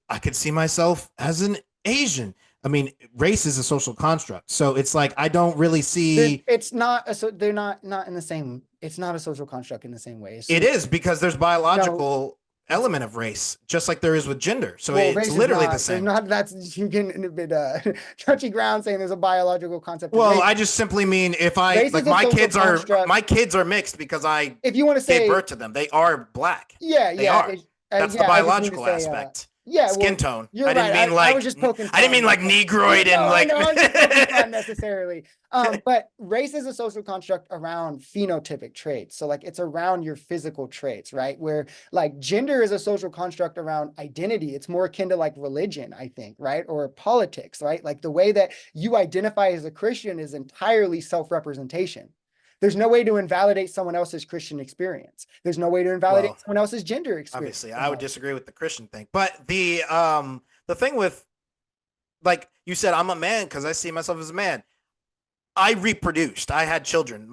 I could see myself as an Asian. I mean, race is a social construct, so it's like I don't really see. It's not so they're not in the same. It's not a social construct in the same way. It is, because there's biological element of race, just like there is with gender. So it's literally the same. That's, you get in a bit touchy ground saying there's a biological concept. Well, I just simply mean if I like my kids are mixed because if you want to say gave birth to them, they are black. Yeah, they are. That's the biological aspect. Skin tone. You're right. I was just poking fun. I didn't mean like negroid and like not necessarily. But race is a social construct around phenotypic traits. So like it's around your physical traits, right? Where like gender is a social construct around identity. It's more akin to like religion, I think, right? Or politics, right? Like the way that you identify as a Christian is entirely self-representation. There's no way to invalidate someone else's Christian experience. There's no way to invalidate someone else's gender experience. Obviously, I would disagree with the Christian thing. But the thing with, like you said, I'm a man because I see myself as a man. I reproduced. I had children.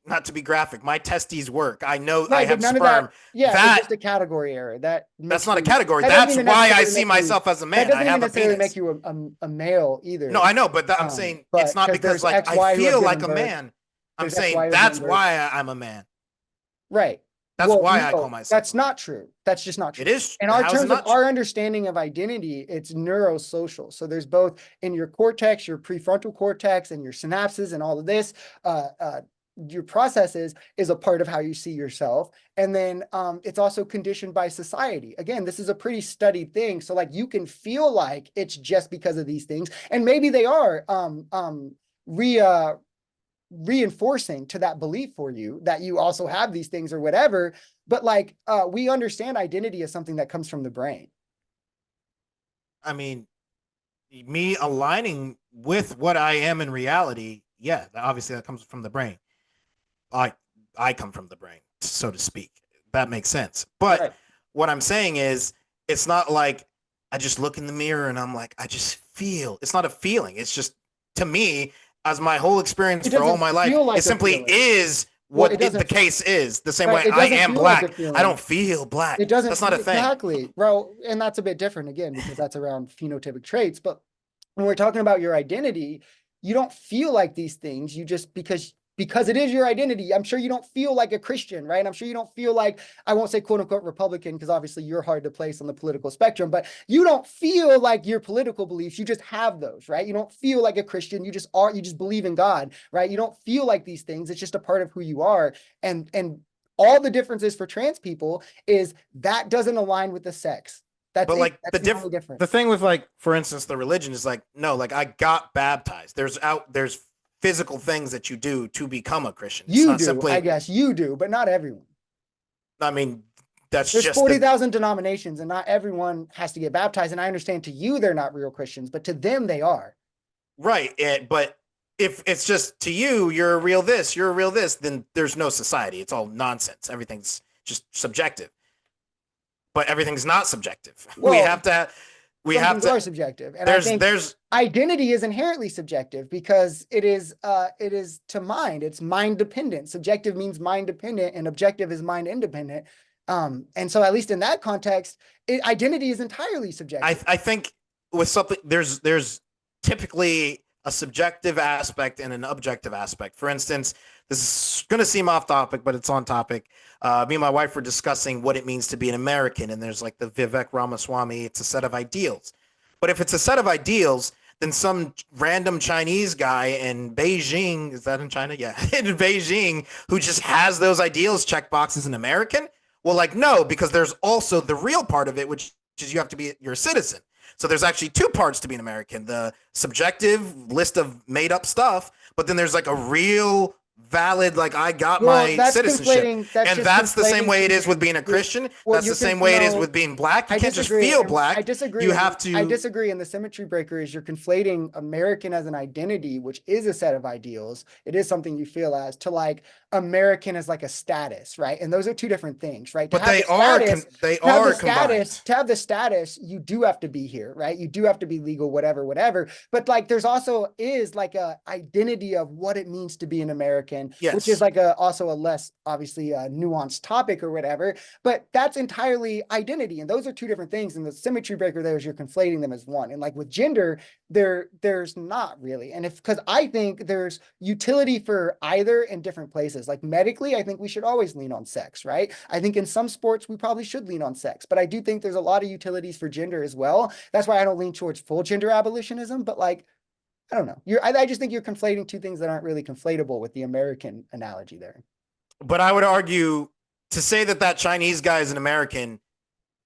Not to be graphic, my testes work. I know I have sperm. That's just a category error. That's not a category. That's why I see myself as a man. That doesn't necessarily make you a male either. No, I know, but I'm saying it's not because like I feel like a man. I'm saying that's why I'm a man. Right. That's why I call myself. That's not true. That's just not true. It is. In our terms of our understanding of identity, it's neurosocial. So there's both in your cortex, your prefrontal cortex, and your synapses, and all of this. Your processes is a part of how you see yourself. And then it's also conditioned by society. Again, this is a pretty studied thing. So like you can feel like it's just because of these things. And maybe they are reinforcing to that belief for you that you also have these things or whatever. But like we understand identity as something that comes from the brain. I mean, me aligning with what I am in reality, yeah, obviously that comes from the brain. I come from the brain, so to speak. That makes sense. But what I'm saying is, it's not like I just look in the mirror and I'm like, I just feel. It's not a feeling. It's just, to me, as my whole experience for all my life, it simply is what the case is. The same way I am black. I don't feel black. It doesn't. That's not a thing. Exactly, bro. And that's a bit different again, because that's around phenotypic traits. But when we're talking about your identity, you don't feel like these things. You just, because it is your identity. I'm sure you don't feel like a Christian, right? I'm sure you don't feel like, I won't say quote unquote Republican, because obviously you're hard to place on the political spectrum, but you don't feel like your political beliefs. You just have those, right? You don't feel like a Christian. You just are, you just believe in God, right? You don't feel like these things. It's just a part of who you are. And all the differences for trans people is that doesn't align with the sex. That's the thing with, like, for instance, the religion is like, no, like I got baptized. There's physical things that you do to become a Christian. I guess you do, but not everyone. I mean, there's 40,000 denominations and not everyone has to get baptized. And I understand to you, they're not real Christians, but to them they are. Right. But if it's just to you, you're a real this, then there's no society. It's all nonsense. Everything's just subjective, but everything's not subjective. Well, we have to are subjective. And I think identity is inherently subjective because it is to mind. It's mind dependent. Subjective means mind dependent and objective is mind independent. And so at least in that context, identity is entirely subjective. I think with something, there's typically a subjective aspect and an objective aspect. For instance, this is going to seem off topic, but it's on topic. Me and my wife were discussing what it means to be an American, and there's like the Vivek Ramaswamy, it's a set of ideals. But if it's a set of ideals, then some random Chinese guy in Beijing, is that in China? Yeah, in Beijing, who just has those ideals check boxes an American? Well, like, no, because there's also the real part of it, which is you're a citizen. So there's actually two parts to being American: the subjective list of made up stuff, but then there's like a real valid, like, I got Well, my that's citizenship. conflating. That's And just that's the same conflating way two it is with things. being a Christian. Well, That's the same way it is with being black. You I can't just disagree. feel And black. I disagree. You have to. I disagree. And the symmetry breaker is you're conflating American as an identity, which is a set of ideals. It is something you feel as, to like American as like a status, right? And those are two different things, right? But they are combined. To have the status, you do have to be here, right? You do have to be legal, whatever, whatever. But like, there's also is like a identity of what it means to be an American, Yes. which is like also a less obviously nuanced topic or whatever. But that's entirely identity, and those are two different things. And the symmetry breaker there is you're conflating them as one. And like with gender, there's not really. And because I think there's utility for either in different places. Like medically, I think we should always lean on sex, right? I think in some sports we probably should lean on sex, but I do think there's a lot of utilities for gender as well. That's why I don't lean towards full gender abolitionism, but like, I don't know. I just think you're conflating two things that aren't really conflatable with the American analogy there. But I would argue, to say that Chinese guy is an American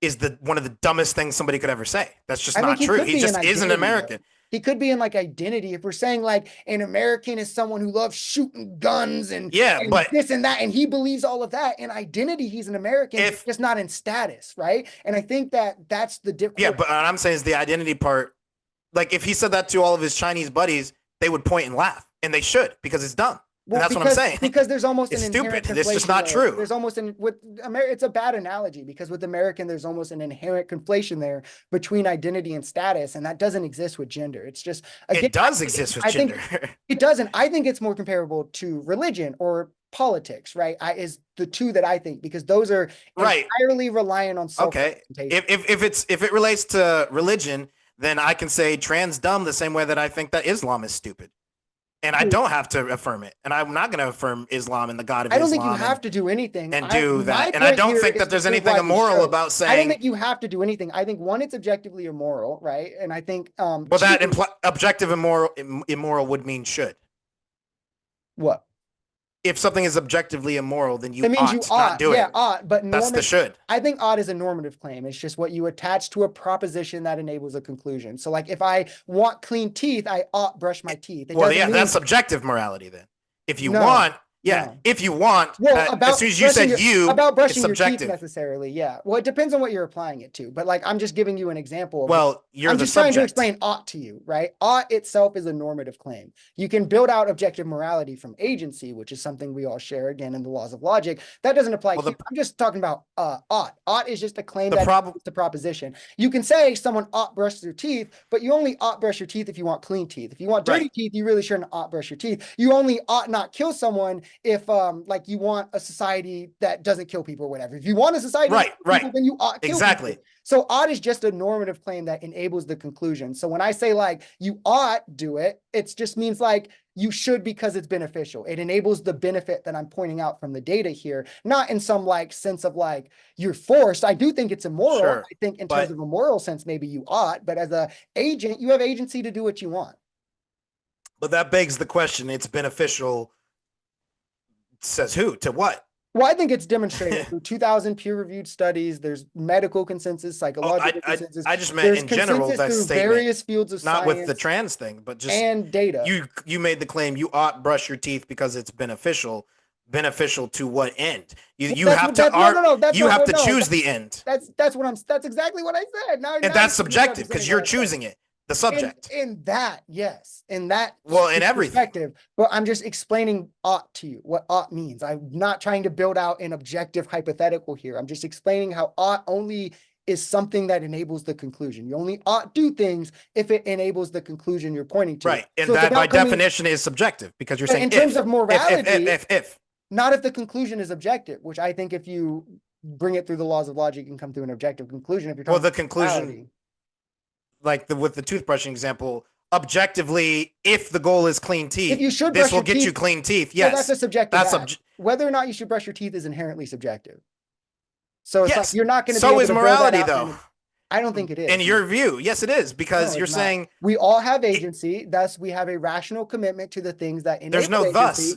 is one of the dumbest things somebody could ever say. That's just not true. He just is an American. He could be in like identity. If we're saying like an American is someone who loves shooting guns and but this and that, and he believes all of that, in identity he's an American, just not in status, right? And I think that's the difference. Yeah, but what I'm saying is the identity part. Like if he said that to all of his Chinese buddies, they would point and laugh, and they should, because it's dumb. Well, that's what I'm saying. Because there's almost it's stupid. It's just not true. true. There's almost it's a bad analogy, because with American, there's almost an inherent conflation there between identity and status, and that doesn't exist with gender. It's just, again, it does exist with gender. It doesn't. I think it's more comparable to religion or politics, right? Is the two that I think, because those are entirely reliant on self. Okay. If it relates to religion, then I can say trans dumb the same way that I think that Islam is stupid. And I don't have to affirm it. And I'm not going to affirm Islam and the God of Islam. I don't think you have to do anything. And do that. And I don't think that there's anything immoral about saying. I don't think you have to do anything. I think, one, it's objectively immoral, right? And I think. Well, that objective immoral would mean should. What? If something is objectively immoral, then you ought not do it. Yeah, ought, but that's the should. I think ought is a normative claim. It's just what you attach to a proposition that enables a conclusion. So like if I want clean teeth, I ought brush my teeth. That's subjective morality then. If you want, if you want, as soon as you said about brushing your teeth necessarily, well, it depends on what you're applying it to. But like, I'm just giving you an example. I'm just trying to explain ought to you, right? Ought itself is a normative claim. You can build out objective morality from agency, which is something we all share, again, in the laws of logic. That doesn't apply here. I'm just talking about ought. Ought is just a claim that's the proposition. You can say someone ought brush their teeth, but you only ought brush your teeth if you want clean teeth. If you want dirty teeth, you really shouldn't ought brush your teeth. You only ought not kill someone if like you want a society that doesn't kill people or whatever. If you want a society people, then you ought kill people. So ought is just a normative claim that enables the conclusion. So when I say like you ought do it, it just means like you should, because it's beneficial. It enables the benefit that I'm pointing out from the data here, not in some like sense of like you're forced. I do think it's immoral. Sure, I think in terms of a moral sense, maybe you ought, but as a agent, you have agency to do what you want. But that begs the question, it's beneficial. Says who to what? Well, I think it's demonstrated through 2,000 peer-reviewed studies. There's medical consensus, psychological consensus. I just meant in general that statement, various fields of not science, with the trans thing, but just and data. You made the claim you ought brush your teeth because it's beneficial. Beneficial to what end? You have to choose the end. That's exactly what I said. And that's subjective because you're choosing it. The subject. In that, yes. In that in everything. Perspective. But I'm just explaining ought to you, what ought means. I'm not trying to build out an objective hypothetical here. I'm just explaining how ought only is something that enables the conclusion. You only ought do things if it enables the conclusion you're pointing to. Right. And so that by definition is subjective, because you're saying in terms of morality, if. Not if the conclusion is objective, which I think if you bring it through the laws of logic, you can come to an objective conclusion. If you're talking the conclusion, like with the toothbrushing example, objectively, if the goal is clean teeth, if you should this will get you clean teeth. Yes, that's a subjective. Whether or not you should brush your teeth is inherently subjective. So it's like you're not going to. So is morality, though. I don't think it is. In your view, yes, it is, because you're saying we all have agency. Thus, we have a rational commitment to the things that enable there's no agency. Thus.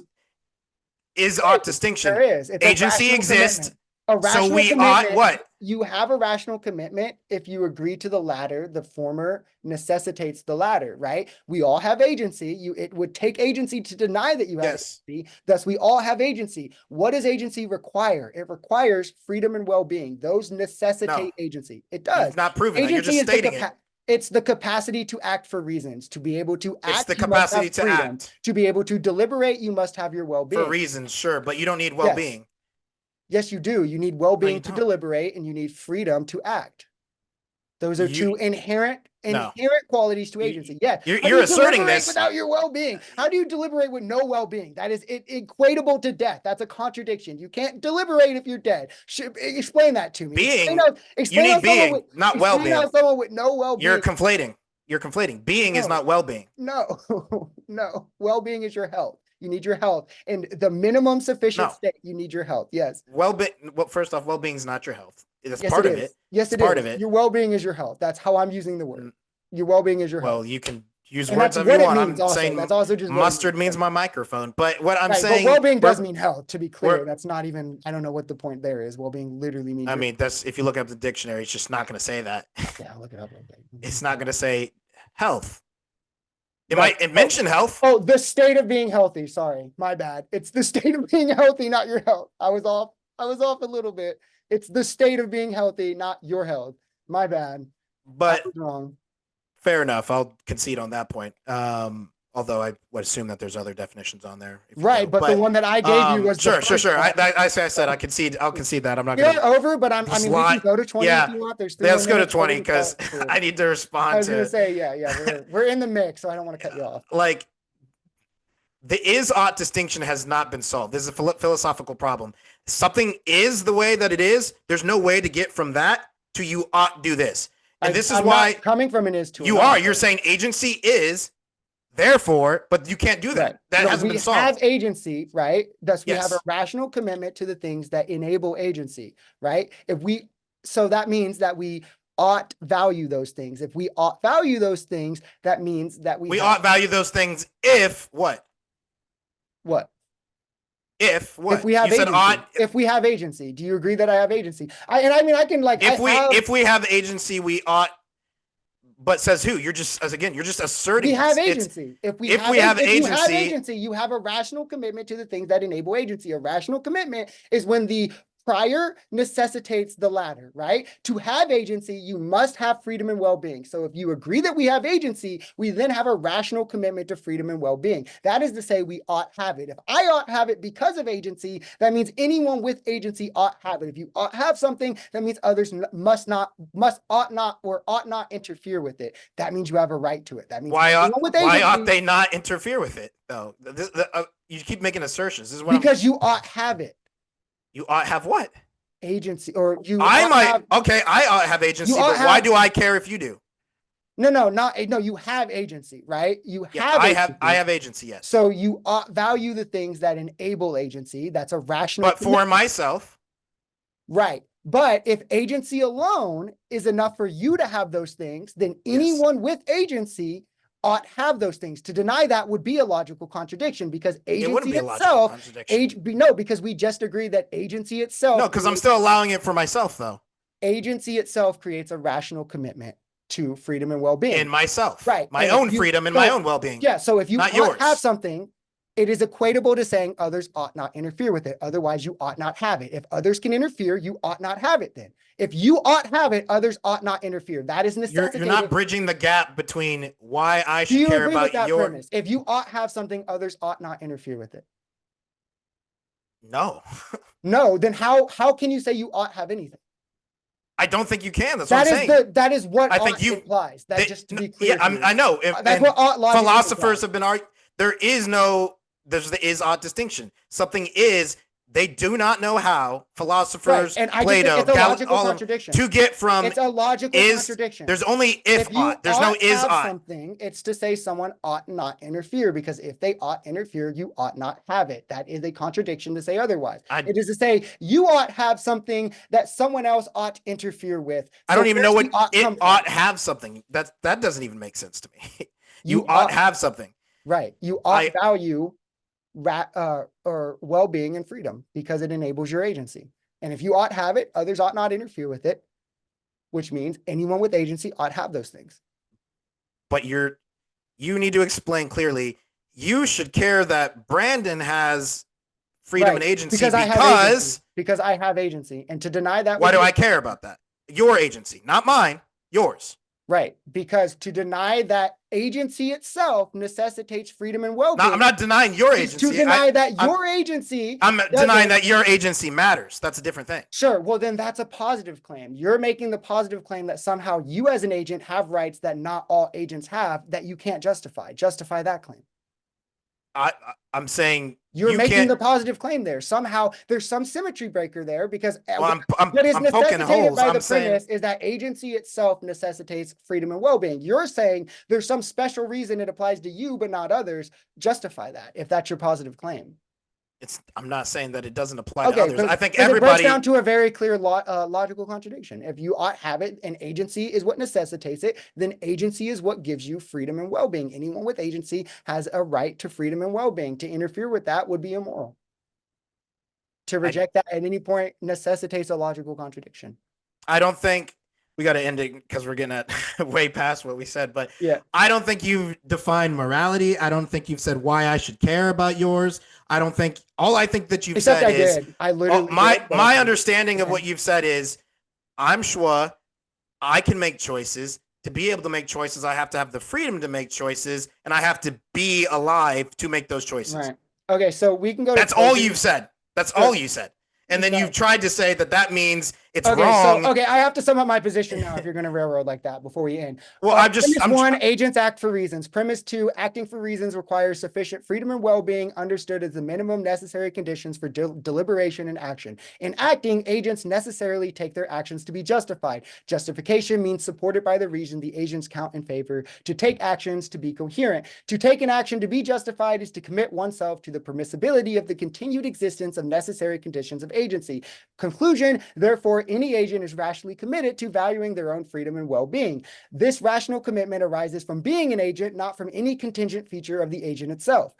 Is ought distinction? There is. Agency exists. A So rational we ought commitment, what? you have a rational commitment if you agree to the latter, the former necessitates the latter, right? We all have agency. It would take agency to deny that you have Yes. agency. Thus, we all have agency. What does agency require? It requires freedom and well-being. Those No, necessitate agency. It does. you've not proven that. You're Agency just is the stating it. it's the capacity to act for reasons. To be able to It's act, the you must capacity have to freedom. act To be able to deliberate, you must have your for well-being. reasons, sure, but you don't need Yes. well-being. Yes, you do. You need No, well-being you to don't. deliberate, and you need freedom to act. Those are two You inherent no. qualities to agency. Yeah. How do You're you asserting deliberate this. without your well-being? How do you deliberate with no well-being? That is equatable to death. That's a contradiction. You can't deliberate if you're dead. Explain that to me. Being, you Explain need how someone being, with not explain how well-being. someone with no You're well-being. conflating. You're conflating. Being is No, not well-being. no, no. Well-being is your health. You need your health. And the minimum sufficient No. state, you need your health. Yes. Well-being. Well, first off, well-being is not your health. That's Yes, part it of is. it. Yes, It's it part is. of it. Your well-being is your health. That's how I'm using the word. Your well-being is your health. Well, you can use And words that's however you what it want. means I'm also. saying That's also just what it mustard means my microphone. But what I'm Right, but saying, well-being does mean health, to be clear. we're- That's not even, I don't know what the point there is. Well-being literally means I mean, that's if you look up the dictionary, it's just not going to say that. yeah, look it up real quick. It's not going to say health. It Right. might mention health. Oh, the state of being healthy. Sorry, my bad. It's the state of being healthy, not your health. I was off a little bit. It's the state of being healthy, not your health. My bad. I But was wrong. fair enough. I'll concede on that point. Although I would assume that there's other definitions on there. Right, but the one that I gave you was sure. one. I said I concede. I'll concede that. I'm not You're going over, but I mean, we can go to 20 if you want. There's 3 let's more go to minutes. 20 because I need to respond I was to. gonna say, yeah, we're in the mix, so I don't want to cut you off. Like the is ought distinction has not been solved. This is a philosophical problem. Something is the way that it is. There's no way to get from that to you ought do this. And this is why coming from an is to you are. You're saying agency is, therefore, but you can't do that. Right. That hasn't been solved. We have agency, right? Thus, we have Yes. a rational commitment to the things that enable agency, right? So that means that we ought value those things. If we ought value those things, that means that we ought value those things if what? What? If what? If we have You said agency. ought. If we have agency, do you agree that I have agency? I can like if we have agency, we ought. But says who? You're just asserting. We have agency. If you have agency, you have a rational commitment to the things that enable agency. A rational commitment is when the prior necessitates the latter, right? To have agency, you must have freedom and well-being. So if you agree that we have agency, we then have a rational commitment to freedom and well-being. That is to say, we ought have it. If I ought have it because of agency, that means anyone with agency ought have it. If you ought have something, that means others ought not interfere with it. That means you have a right to it. That means why ought they not interfere with it though? You keep making assertions. This is what because you ought have it. You ought have what? Agency, or you. I ought have agency, but why do I care if you do? No, you have agency, right? I have agency, yes. So you ought value the things that enable agency. That's a rational. But for myself. Right. But if agency alone is enough for you to have those things, then anyone with agency ought have those things. To deny that would be a logical contradiction because agency itself, because we just agreed that agency itself. No, because I'm still allowing it for myself though. Agency itself creates a rational commitment to freedom and well-being. In myself. Right. My own freedom and my own well-being. Yeah. So if you not yours. Have something, it is equatable to saying others ought not interfere with it. Otherwise, you ought not have it. If others can interfere, you ought not have it then. If you ought have it, others ought not interfere. That is necessitated. You're not bridging the gap between why I should care about your premise? If you ought have something, others ought not interfere with it. No. No, then how can you say you ought have anything? I don't think you can. That's what I'm saying. That is what I think implies. That just to be clear. Yeah, I know. That's what ought logic philosophers have been arguing. There's the is ought distinction. Something is, they do not know how. Philosophers, right. Plato, it's a logical contradiction. To get from it's a logical contradiction. There's only if ought. There's no is ought. Something, it's to say someone ought not interfere, because if they ought interfere, you ought not have it. That is a contradiction to say otherwise. It is to say you ought have something that someone else ought interfere with. So I don't even know what it ought have something. That doesn't even make sense to me. you ought have something. Right. You ought value or well-being and freedom because it enables your agency. And if you ought have it, others ought not interfere with it, which means anyone with agency ought have those things. But you need to explain clearly. You should care that Brandon has freedom and agency because I have agency. And to deny that. Why do I care about that? Your agency, not mine, yours. Right. Because to deny that agency itself necessitates freedom and well-being. No, I'm not denying your agency. To deny that your agency. I'm denying that your agency matters. That's a different thing. Sure. Well, then that's a positive claim. You're making the positive claim that somehow you as an agent have rights that not all agents have that you can't justify. Justify that claim. I'm saying you're making the positive claim there. Somehow there's some symmetry breaker there because I'm poking holes. By the premise is that agency itself necessitates freedom and well-being. You're saying there's some special reason it applies to you but not others. Justify that if that's your positive claim. I'm not saying that it doesn't apply to others. I think everybody. It breaks down to a very clear logical contradiction. If you ought have it and agency is what necessitates it, then agency is what gives you freedom and well-being. Anyone with agency has a right to freedom and well-being. To interfere with that would be immoral. To reject that at any point necessitates a logical contradiction. I don't think we got to end it because we're getting at way past what we said, but yeah, I don't think you've defined morality. I don't think you've said why I should care about yours. I don't think I think that you've said is I literally my understanding of what you've said is I'm Shwa. I can make choices. To be able to make choices, I have to have the freedom to make choices, and I have to be alive to make those choices. Right. Okay, so we can go. That's all you've said. That's all you said. And then you've tried to say that means it's wrong. So, I have to sum up my position now if you're going to railroad like that before we end. Well, Premise 1, agents act for reasons. Premise 2, acting for reasons requires sufficient freedom and well-being understood as the minimum necessary conditions for deliberation and action. In acting, agents necessarily take their actions to be justified. Justification means supported by the reason the agents count in favor. To take actions to be coherent. To take an action to be justified is to commit oneself to the permissibility of the continued existence of necessary conditions of agency. Conclusion, therefore, any agent is rationally committed to valuing their own freedom and well-being. This rational commitment arises from being an agent, not from any contingent feature of the agent itself.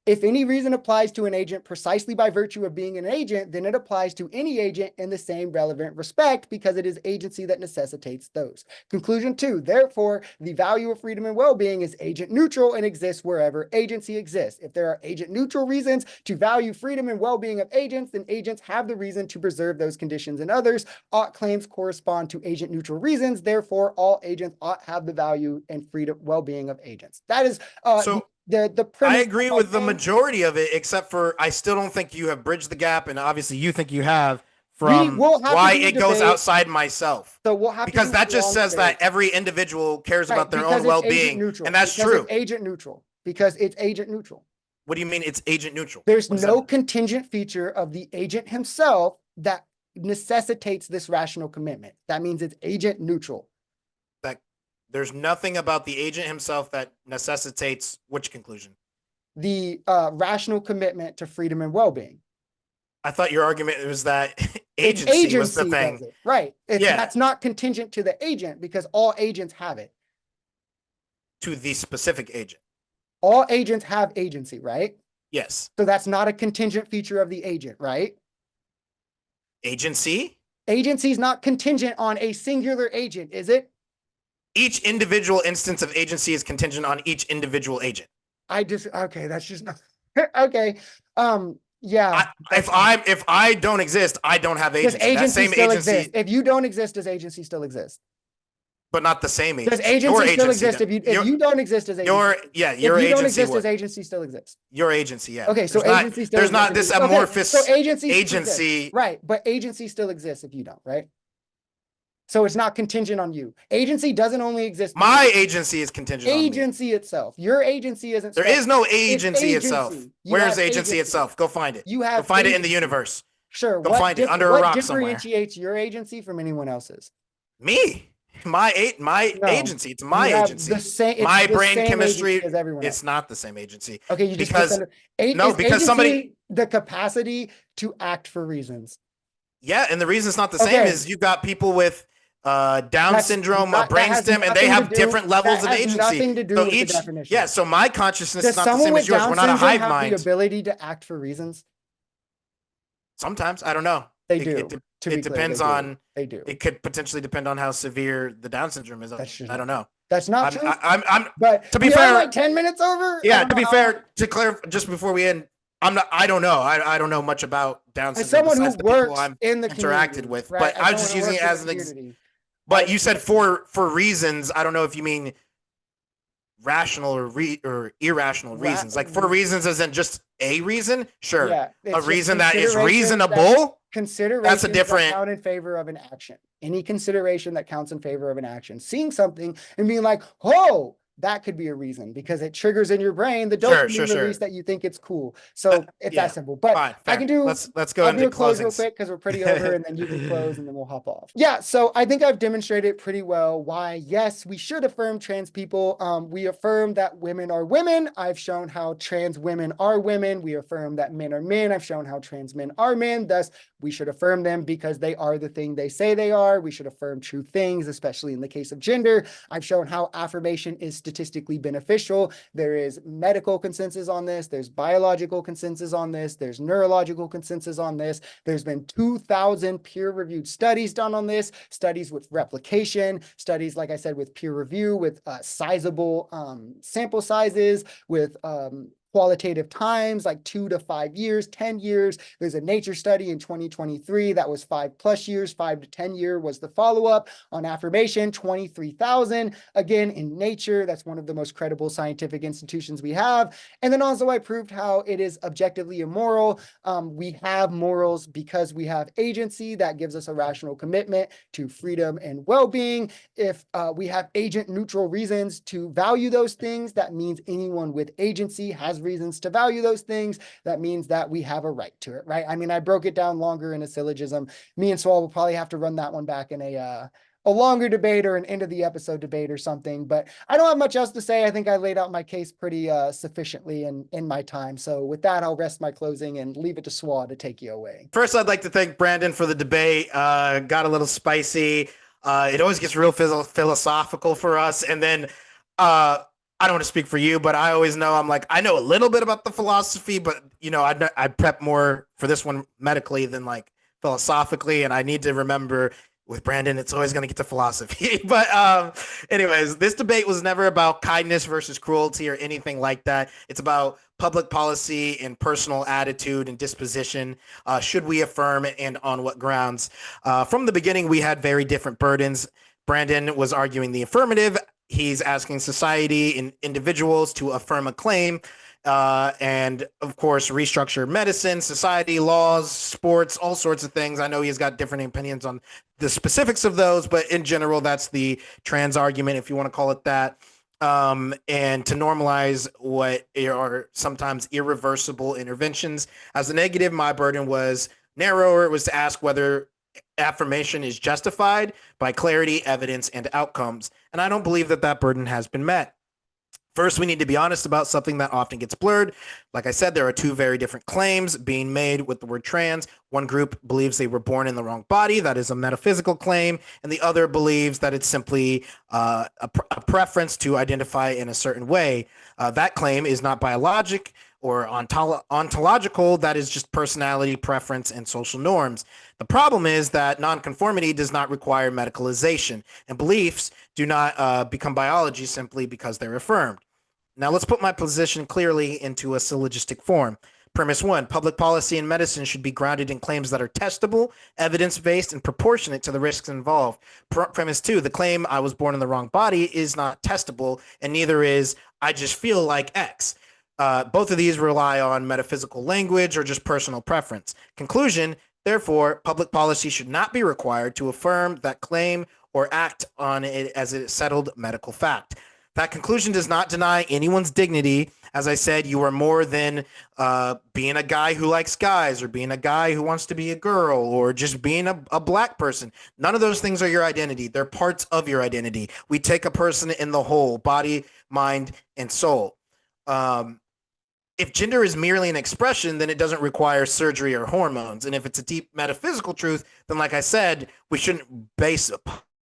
If any reason applies to an agent precisely by virtue of being an agent, then it applies to any agent in the same relevant respect because it is agency that necessitates those. Conclusion 2, therefore, the value of freedom and well-being is agent neutral and exists wherever agency exists. If there are agent neutral reasons to value freedom and well-being of agents, then agents have the reason to preserve those conditions in others. Ought claims correspond to agent neutral reasons. Therefore, all agents ought have the value and freedom well-being of agents. That is the premise. I agree with the majority of it, except for I still don't think you have bridged the gap, and obviously you think you have from why it goes outside myself. So we'll have because that just says that every individual cares about their own well-being, and that's true. It's agent neutral because it's agent neutral. What do you mean it's agent neutral? There's no contingent feature of the agent himself that necessitates this rational commitment. That means it's agent neutral. There's nothing about the agent himself that necessitates which conclusion? The rational commitment to freedom and well-being. I thought your argument was that agency was the thing. Right. That's not contingent to the agent because all agents have it. To the specific agent. All agents have agency, right? Yes. So that's not a contingent feature of the agent, right? Agency? Agency is not contingent on a singular agent, is it? Each individual instance of agency is contingent on each individual agent. Okay, that's just not okay. Yeah. If I don't exist, I don't have agency. Does agency that same still agency exist? If you don't exist, does agency still exist? But not the same agency. Does agency still exist? If you don't exist as agency, your if you agency don't exist as agency still exists. Your agency, yeah. Okay, so agency still there's not this amorphous so agency agency. Right, but agency still exists if you don't, right? So it's not contingent on you. Agency doesn't only exist. My agency is contingent on me. Agency itself. Your agency isn't. There is no agency itself. Where's agency itself? Go find it. Go find it in the universe. Sure. Go find it under a rock somewhere. What differentiates your agency from anyone else's? Me. My agency. It's my agency. My brain chemistry. It's not the same agency. Okay, you just because somebody the capacity to act for reasons. Yeah, and the reason it's not the same is you've got people with Down syndrome, brainstem, and they have different levels of agency. Nothing to do with the definition. Yeah, so my consciousness is not the same as yours. We're not a hive mind. The ability to act for reasons. Sometimes I don't know. They It, do. it, de- To be it clear, they depends do. on, They do. it could potentially depend on how severe the Down syndrome is. That's I true. don't know. That's not true. I'm, But to be we are fair, like 10 minutes over. I yeah, don't to know be how long. fair, to clarify, just before we end, I don't know. I don't know much about Down As syndrome someone who besides the people works I'm in the interacted community, with, right? but As I was someone just who using it works in the as community, but you said for reasons. I don't know if you mean rational or irrational ra- reasons. Like for reasons as in just a reason, sure. yeah, A it's just reason that is reasonable, that's a considerations that different. count in favor of an action. Any consideration that counts in favor of an action. Seeing something and being like, oh, that could be a reason because it triggers in your brain the Sure, dopamine release sure. that you think it's cool. So it's that Yeah, simple. But fine, I can fair. do Let's go I'll do into a close real closings. quick because we're pretty over, and then you can close and then we'll hop off. Yeah, so I think I've demonstrated pretty well why, yes, we should affirm trans people. We affirm that women are women. I've shown how trans women are women. We affirm that men are men. I've shown how trans men are men. Thus, we should affirm them because they are the thing they say they are. We should affirm true things, especially in the case of gender. I've shown how affirmation is statistically beneficial. There is medical consensus on this. There's biological consensus on this. There's neurological consensus on this. There's been 2,000 peer-reviewed studies done on this, studies with replication, studies, like I said, with peer review, with sizable sample sizes, with qualitative times like 2 to 5 years, 10 years. There's a Nature study in 2023 that was 5+ years, 5 to 10 year was the follow-up on affirmation, 23,000. Again, in Nature, that's one of the most credible scientific institutions we have. And then also I proved how it is objectively immoral. We have morals because we have agency that gives us a rational commitment to freedom and well-being. If we have agent neutral reasons to value those things, that means anyone with agency has reasons to value those things. That means that we have a right to it, right? I mean, I broke it down longer in a syllogism. Me and Swall will probably have to run that one back in a longer debate or an end of the episode debate or something, but I don't have much else to say. I think I laid out my case pretty sufficiently in my time. So with that, I'll rest my closing and leave it to Swa to take you away. First, I'd like to thank Brandon for the debate. Got a little spicy. It always gets real philosophical for us. And then I don't want to speak for you, but I always know I know a little bit about the philosophy, but I prep more for this one medically than like philosophically. And I need to remember with Brandon, it's always going to get to philosophy. But anyways, this debate was never about kindness versus cruelty or anything like that. It's about public policy and personal attitude and disposition. Should we affirm and on what grounds? From the beginning, we had very different burdens. Brandon was arguing the affirmative. He's asking society and individuals to affirm a claim. And of course, restructure medicine, society, laws, sports, all sorts of things. I know he's got different opinions on the specifics of those, but in general, that's the trans argument, if you want to call it that. And to normalize what are sometimes irreversible interventions. As a negative, my burden was narrower. It was to ask whether affirmation is justified by clarity, evidence, and outcomes. And I don't believe that burden has been met. First, we need to be honest about something that often gets blurred. Like I said, there are two very different claims being made with the word trans. One group believes they were born in the wrong body. That is a metaphysical claim. And the other believes that it's simply a preference to identify in a certain way. That claim is not biologic or ontological. That is just personality, preference, and social norms. The problem is that nonconformity does not require medicalization, and beliefs do not become biology simply because they're affirmed. Now, let's put my position clearly into a syllogistic form. Premise 1, public policy in medicine should be grounded in claims that are testable, evidence-based, and proportionate to the risks involved. Premise 2, the claim I was born in the wrong body is not testable, and neither is I just feel like X. Both of these rely on metaphysical language or just personal preference. Conclusion, therefore, public policy should not be required to affirm that claim or act on it as a settled medical fact. That conclusion does not deny anyone's dignity. As I said, you are more than being a guy who likes guys or being a guy who wants to be a girl or just being a black person. None of those things are your identity. They're parts of your identity. We take a person in the whole, body, mind, and soul. If gender is merely an expression, then it doesn't require surgery or hormones. And if it's a deep metaphysical truth, then like I said, we shouldn't base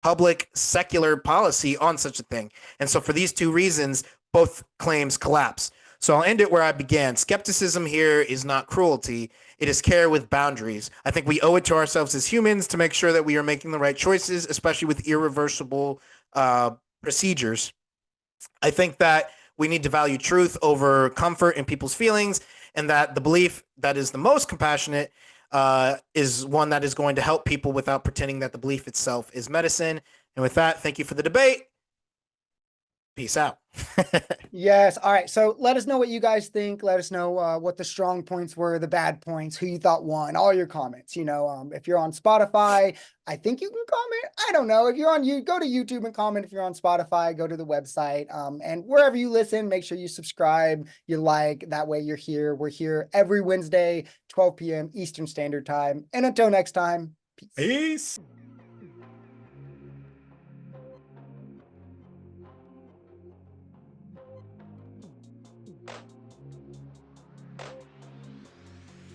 public secular policy on such a thing. And so for these two reasons, both claims collapse. So I'll end it where I began. Skepticism here is not cruelty. It is care with boundaries. I think we owe it to ourselves as humans to make sure that we are making the right choices, especially with irreversible procedures. I think that we need to value truth over comfort in people's feelings, and that the belief that is the most compassionate is one that is going to help people without pretending that the belief itself is medicine. And with that, thank you for the debate. Peace out. Yes. All right. So let us know what you guys think. Let us know what the strong points were, the bad points, who you thought won, all your comments. If you're on Spotify, I think you can comment. I don't know. If you're on you, go to YouTube and comment. If you're on Spotify, go to the website. And wherever you listen, make sure you subscribe, you like. That way you're here. We're here every Wednesday, 12 p.m. Eastern Standard Time. And until next time, peace. Peace.